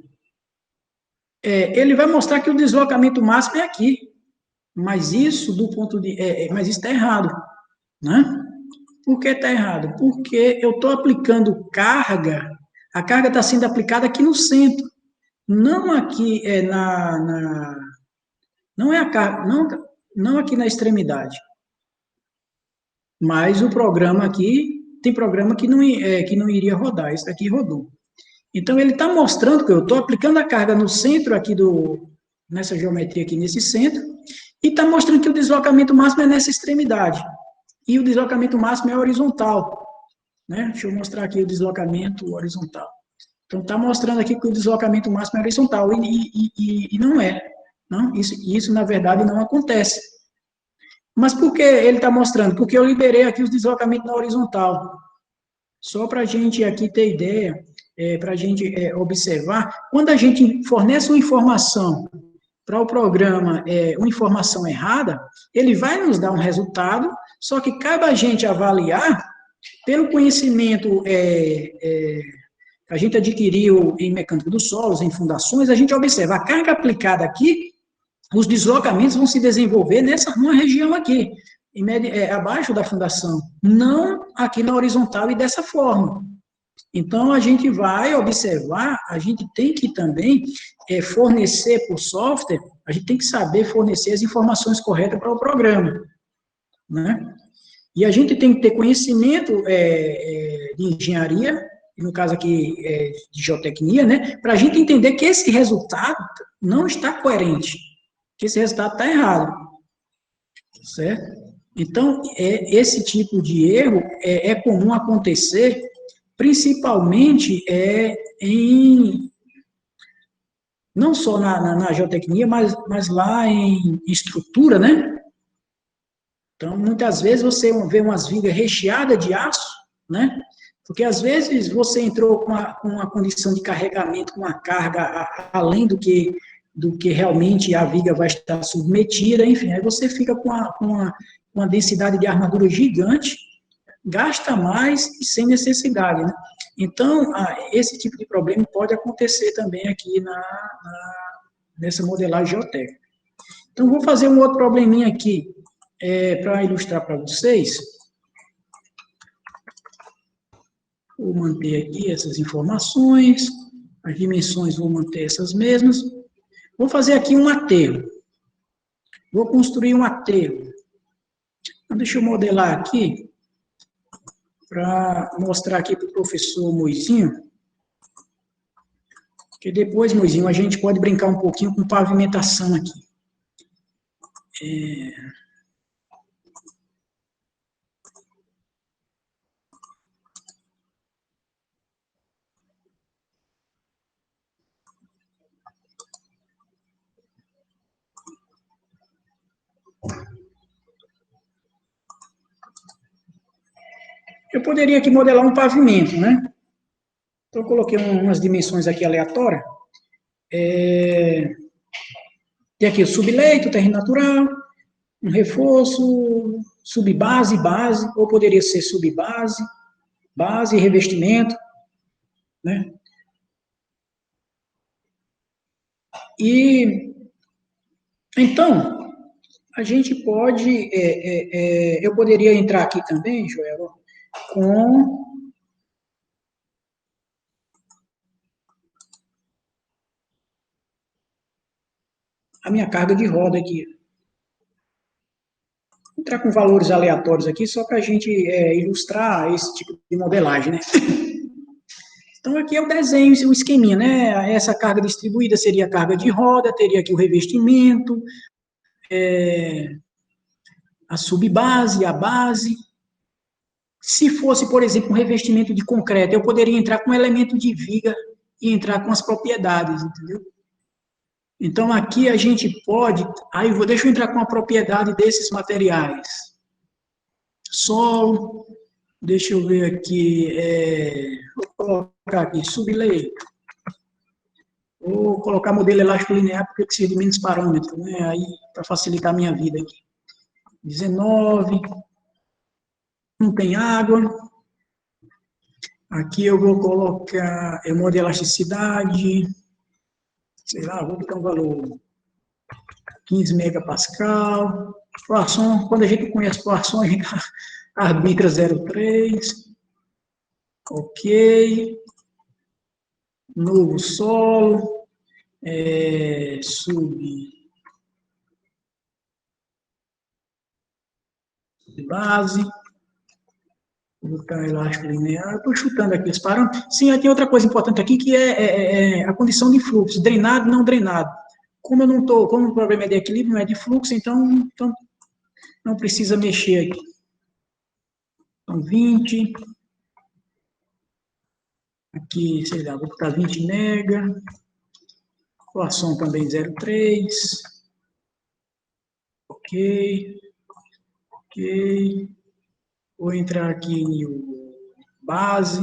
Ele vai mostrar que o deslocamento máximo é aqui. Mas isso, do ponto de... mas isso está errado, né? Por que está errado? Porque eu estou aplicando carga, a carga está sendo aplicada aqui no centro, não aqui não é a carga, não aqui na extremidade. Mas o programa aqui, tem programa que não iria rodar, esse daqui rodou. Então, ele está mostrando que eu estou aplicando a carga no centro aqui nessa geometria aqui, nesse centro, e está mostrando que o deslocamento máximo é nessa extremidade. E o deslocamento máximo é horizontal. Né? Deixa eu mostrar aqui o deslocamento horizontal. Então, está mostrando aqui que o deslocamento máximo é horizontal, e não é. Não? Isso, na verdade, não acontece. Mas por que ele está mostrando? Porque eu liberei aqui os deslocamentos na horizontal. Só para a gente aqui ter ideia, para a gente observar, quando a gente fornece uma informação para o programa, uma informação errada, ele vai nos dar um resultado, só que cabe a gente avaliar, pelo conhecimento que a gente adquiriu em mecânica dos solos, em fundações, a gente observa a carga aplicada aqui, os deslocamentos vão se desenvolver numa região aqui, abaixo da fundação, não aqui na horizontal e dessa forma. Então, a gente vai observar, a gente tem que também fornecer para o software, a gente tem que saber fornecer as informações corretas para o programa, né? E a gente tem que ter conhecimento de engenharia, no caso aqui de geotecnia, né? Para a gente entender que esse resultado não está coerente, que esse resultado está errado, certo? Então, esse tipo de erro é comum acontecer, principalmente não só na geotecnia, mas lá em estrutura, né? Então, muitas vezes você vê umas vigas recheadas de aço, né? Porque às vezes você entrou com uma condição de carregamento, com uma carga além do que realmente a viga vai estar submetida, enfim, aí você fica com uma densidade de armadura gigante, gasta mais e sem necessidade, né? Então, esse tipo de problema pode acontecer também aqui nessa modelagem geotécnica. Então, vou fazer um outro probleminha aqui, para ilustrar para vocês. Vou manter aqui essas informações, as dimensões vou manter essas mesmas. Vou fazer aqui um aterro. Vou construir um aterro. Então, deixa eu modelar aqui, para mostrar aqui para o professor Moizinho, que depois, Moizinho, a gente pode brincar um pouquinho com pavimentação aqui. Eu poderia aqui modelar um pavimento, né? Então, eu coloquei umas dimensões aqui aleatórias. Tem aqui o subleito, terreno natural, um reforço, subbase, base, ou poderia ser subbase, base e revestimento, né? E, então, a gente pode, eu poderia entrar aqui também, Joel, com a minha carga de roda aqui. Vou entrar com valores aleatórios aqui, só para a gente ilustrar esse tipo de modelagem, né? Então, aqui é o desenho, o esqueminha, né? Essa carga distribuída seria a carga de roda, teria aqui o revestimento, a subbase, a base. Se fosse, por exemplo, um revestimento de concreto, eu poderia entrar com um elemento de viga e entrar com as propriedades, entendeu? Então, aqui a gente pode... Aí, deixa eu entrar com a propriedade desses materiais. Solo, deixa eu ver aqui, vou colocar aqui, subleito. Vou colocar modelo elástico linear porque precisa de menos parâmetros, né? Aí, para facilitar a minha vida aqui. 19, não tem água. Aqui eu vou colocar, modo de elasticidade, sei lá, vou botar um valor 15 megapascal. Poisson, quando a gente conhece Poisson, a gente arbitra 0,3. Ok. Novo solo. Base. Vou botar elástico linear. Estou chutando aqui os parâmetros. Sim, tem outra coisa importante aqui, que é a condição de fluxo. Drenado, não drenado. Como o problema é de equilíbrio, não é de fluxo, então não precisa mexer aqui. Então, 20. Aqui, sei lá, vou botar 20 mega. Poisson também 0,3. Ok. Ok. Vou entrar aqui no base.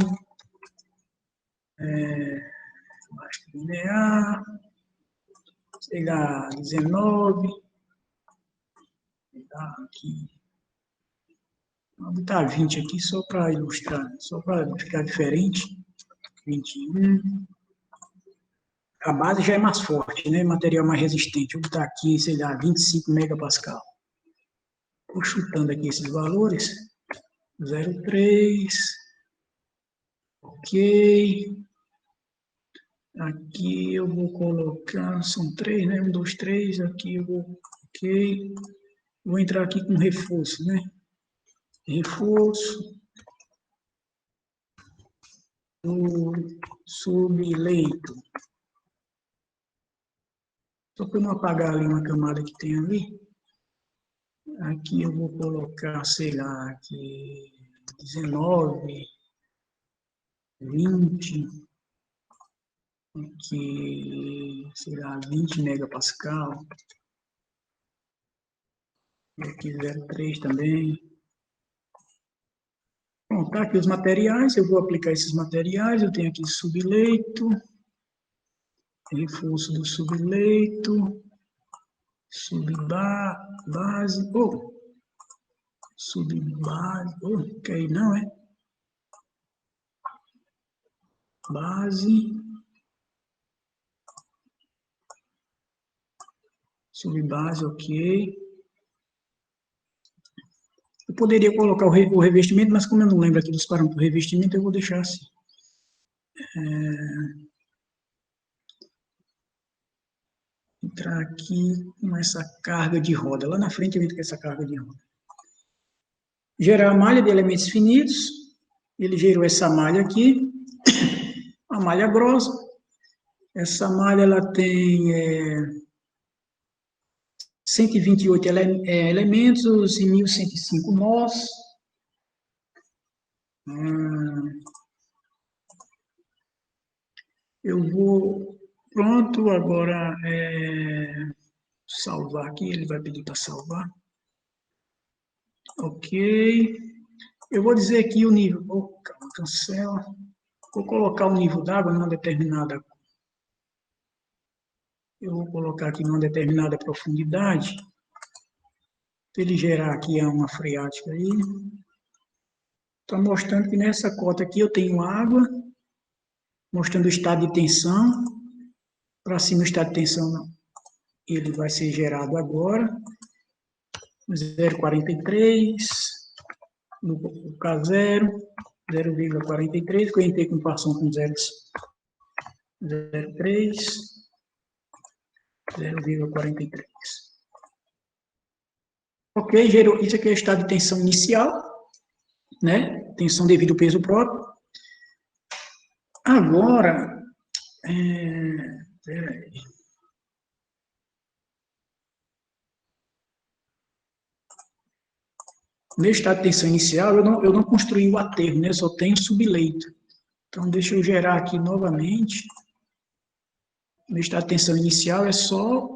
Linear. Sei lá, 19. Aqui. Vou botar 20 aqui só para ilustrar, só para ficar diferente. 21. A base já é mais forte, né? Material mais resistente. Vou botar aqui, sei lá, 25 megapascal. Estou chutando aqui esses valores. 0,3. Ok. Aqui eu vou colocar, são 3, né? 1, 2, 3. Aqui eu vou, ok. Vou entrar aqui com reforço, né? Reforço. No subleito. Só para não apagar ali uma camada que tem ali. Aqui eu vou colocar, sei lá, aqui 19, 20, aqui, sei lá, 20 megapascal. Aqui 0,3 também. Bom, tá aqui os materiais, eu vou aplicar esses materiais, eu tenho aqui subleito, reforço do subleito, subbase, subbase, que aí não é? Base, subbase, ok. Eu poderia colocar o revestimento, mas como eu não lembro aqui dos parâmetros do revestimento, eu vou deixar assim. Entrar aqui com essa carga de roda. Lá na frente eu entro com essa carga de roda. Gerar a malha de elementos finitos. Ele gerou essa malha aqui. A malha grossa. Essa malha ela tem 128 elementos e 1.105 nós. Eu vou... Pronto, agora salvar aqui. Ele vai pedir para salvar. Ok. Eu vou dizer aqui o nível. Calma, cancela. Vou colocar o nível d'água numa determinada. Eu vou colocar aqui numa determinada profundidade. Para ele gerar aqui uma freática aí. Está mostrando que nessa cota aqui eu tenho água. Mostrando o estado de tensão. Para cima o estado de tensão não. Ele vai ser gerado agora. 0,43. No K0. 0,43. Que eu entrei com Poisson com 0,3. 0,43. Ok, gerou. Isso aqui é o estado de tensão inicial, né? Tensão devido ao peso próprio. Agora, peraí. No estado de tensão inicial, eu não construí o aterro, né? Eu só tenho subleito. Então, deixa eu gerar aqui novamente. No estado de tensão inicial é só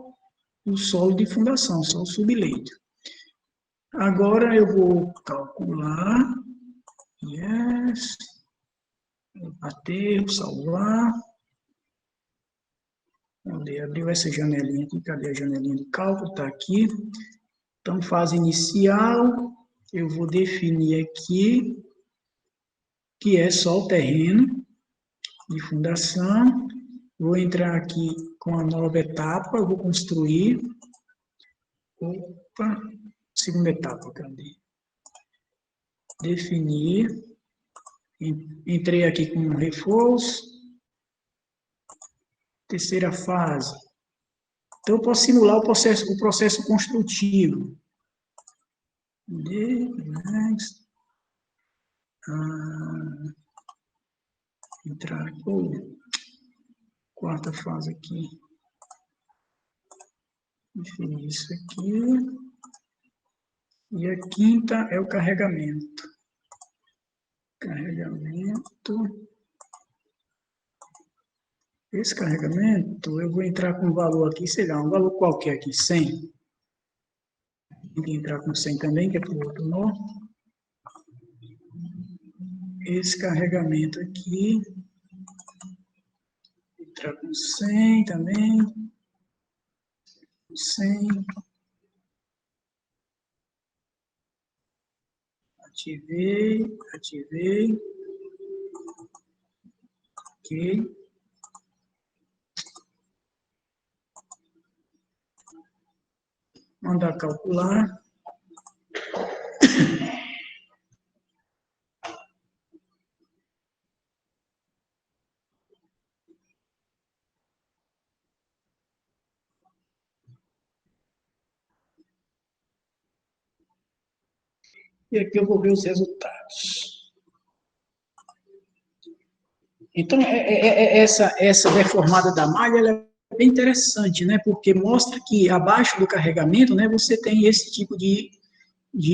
o solo de fundação, só o subleito. Agora eu vou calcular. Yes. Bater, salvar. Abriu essa janelinha aqui. Cadê a janelinha de cálculo? Está aqui. Então, fase inicial, eu vou definir aqui que é só o terreno de fundação. Vou entrar aqui com a nova etapa, eu vou construir. Opa, segunda etapa, cadê? Definir. Entrei aqui com um reforço. Terceira fase. Então, eu posso simular o processo construtivo. Next. Entrar aqui. Quarta fase aqui. Definir isso aqui. E a quinta é o carregamento. Carregamento. Esse carregamento, eu vou entrar com um valor aqui, sei lá, um valor qualquer aqui, 100. Tem que entrar com 100 também, que é para o outro nó. Esse carregamento aqui, entrar com 100 também. 100. Ativei. Ok. Mandar calcular. E aqui eu vou ver os resultados. Então, essa deformada da malha, ela é bem interessante, né? Porque mostra que abaixo do carregamento, né, você tem esse tipo de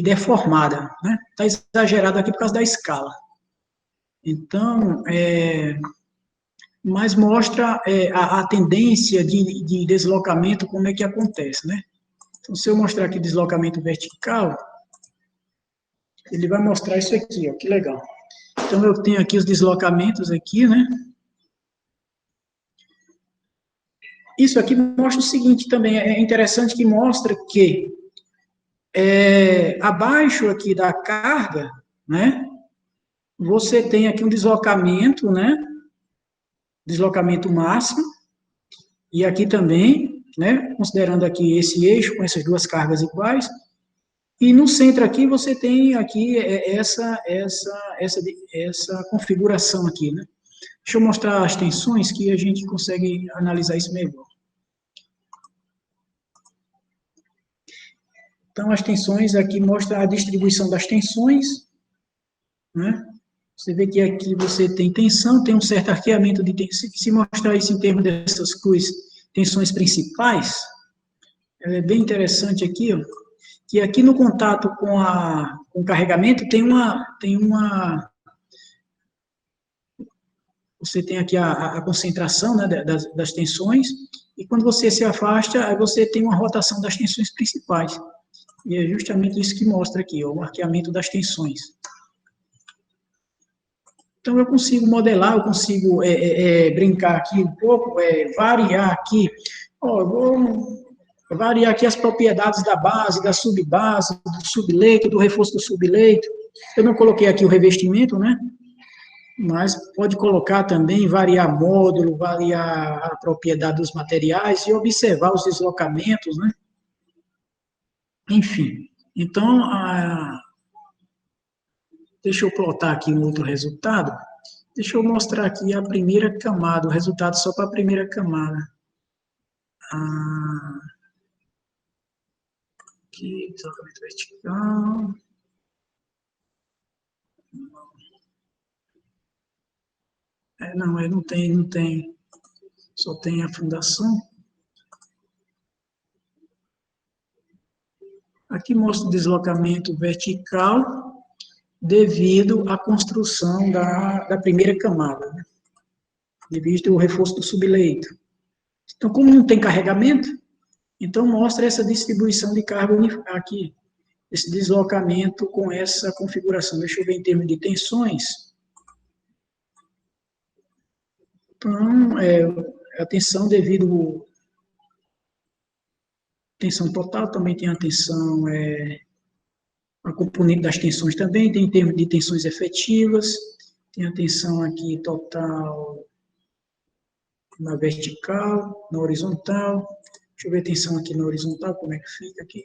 deformada, né? Está exagerado aqui por causa da escala. Então, mas mostra a tendência de deslocamento, como é que acontece, né? Então, se eu mostrar aqui deslocamento vertical, ele vai mostrar isso aqui, ó, que legal. Então, eu tenho aqui os deslocamentos aqui, né? Isso aqui mostra o seguinte também, é interessante que mostra que abaixo aqui da carga, né? Você tem aqui um deslocamento, né? Deslocamento máximo, e aqui também, né? Considerando aqui esse eixo com essas duas cargas iguais, e no centro aqui você tem aqui essa configuração aqui, né? Deixa eu mostrar as tensões que a gente consegue analisar isso melhor. Então, as tensões aqui mostra a distribuição das tensões, né? Você vê que aqui você tem tensão, tem um certo arqueamento de tensão. Se mostrar isso em termos dessas cruzes, tensões principais, ela é bem interessante aqui, ó, que aqui no contato com o carregamento você tem aqui a concentração, né, das tensões, e quando você se afasta, aí você tem uma rotação das tensões principais. E é justamente isso que mostra aqui, ó, o arqueamento das tensões. Então, eu consigo modelar, eu consigo brincar aqui um pouco, variar aqui. Ó, eu vou variar aqui as propriedades da base, da subbase, do subleito, do reforço do subleito. Eu não coloquei aqui o revestimento, né? Mas pode colocar também, variar módulo, variar a propriedade dos materiais e observar os deslocamentos, né? Enfim, então, deixa eu plotar aqui um outro resultado. Deixa eu mostrar aqui a primeira camada, o resultado só para a primeira camada. Aqui, deslocamento vertical. Não, não tem. Só tem a fundação. Aqui mostra o deslocamento vertical devido à construção da primeira camada, né? Devido ao reforço do subleito. Então, como não tem carregamento, então mostra essa distribuição de carga aqui, esse deslocamento com essa configuração. Deixa eu ver em termos de tensões. Então, a tensão devido tensão total, também tem a tensão, a componente das tensões também, tem em termos de tensões efetivas, tem a tensão aqui total na vertical, na horizontal. Deixa eu ver a tensão aqui na horizontal, como é que fica aqui.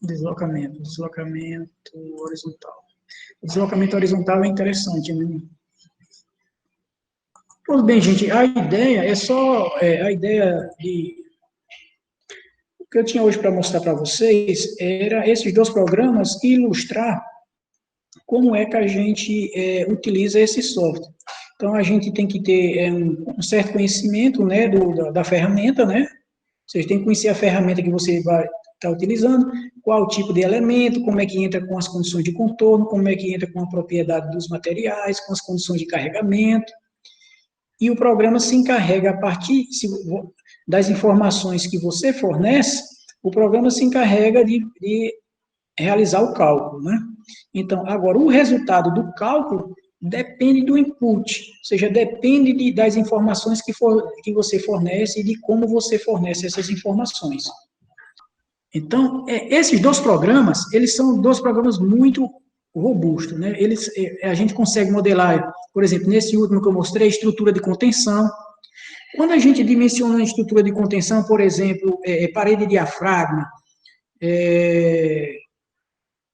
Deslocamento horizontal. O deslocamento horizontal é interessante, né? Pois bem, gente, a ideia é só, a ideia de... O que eu tinha hoje para mostrar para vocês era esses dois programas ilustrar como é que a gente utiliza esse software. Então, a gente tem que ter um certo conhecimento, né, da ferramenta, né? Você tem que conhecer a ferramenta que você vai estar utilizando, qual o tipo de elemento, como é que entra com as condições de contorno, como é que entra com a propriedade dos materiais, com as condições de carregamento. E o programa se encarrega, a partir das informações que você fornece, o programa se encarrega de realizar o cálculo, né? Então, agora, o resultado do cálculo depende do input, ou seja, depende das informações que você fornece e de como você fornece essas informações. Então, esses dois programas, eles são dois programas muito robustos, né? A gente consegue modelar, por exemplo, nesse último que eu mostrei, estrutura de contenção. Quando a gente dimensiona a estrutura de contenção, por exemplo, parede de diafragma,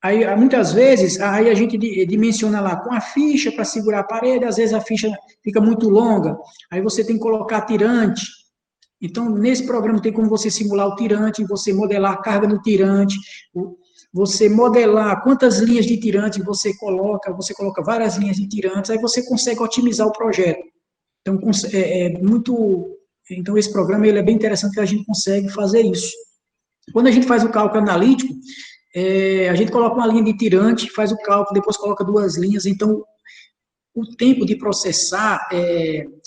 aí, muitas vezes, aí a gente dimensiona lá com a ficha para segurar a parede, às vezes a ficha fica muito longa, aí você tem que colocar tirante. Então, nesse programa tem como você simular o tirante, você modelar a carga no tirante, você modelar quantas linhas de tirante você coloca várias linhas de tirantes, aí você consegue otimizar o projeto. Então, então esse programa ele é bem interessante que a gente consegue fazer isso. Quando a gente faz o cálculo analítico, a gente coloca uma linha de tirante, faz o cálculo, depois coloca duas linhas, então o tempo de processar,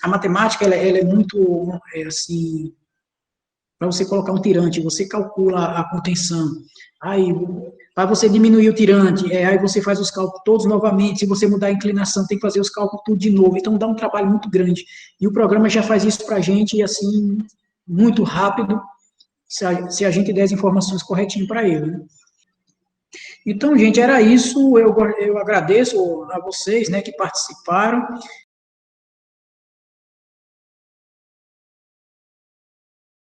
a matemática ela é muito, assim, para você colocar um tirante, você calcula a contenção, aí, para você diminuir o tirante, aí você faz os cálculos todos novamente, se você mudar a inclinação, tem que fazer os cálculos tudo de novo, então dá um trabalho muito grande, e o programa já faz isso para a gente, assim, muito rápido, se a gente der as informações corretinho para ele, né? Então, gente, era isso. Eu agradeço a vocês, né, que participaram.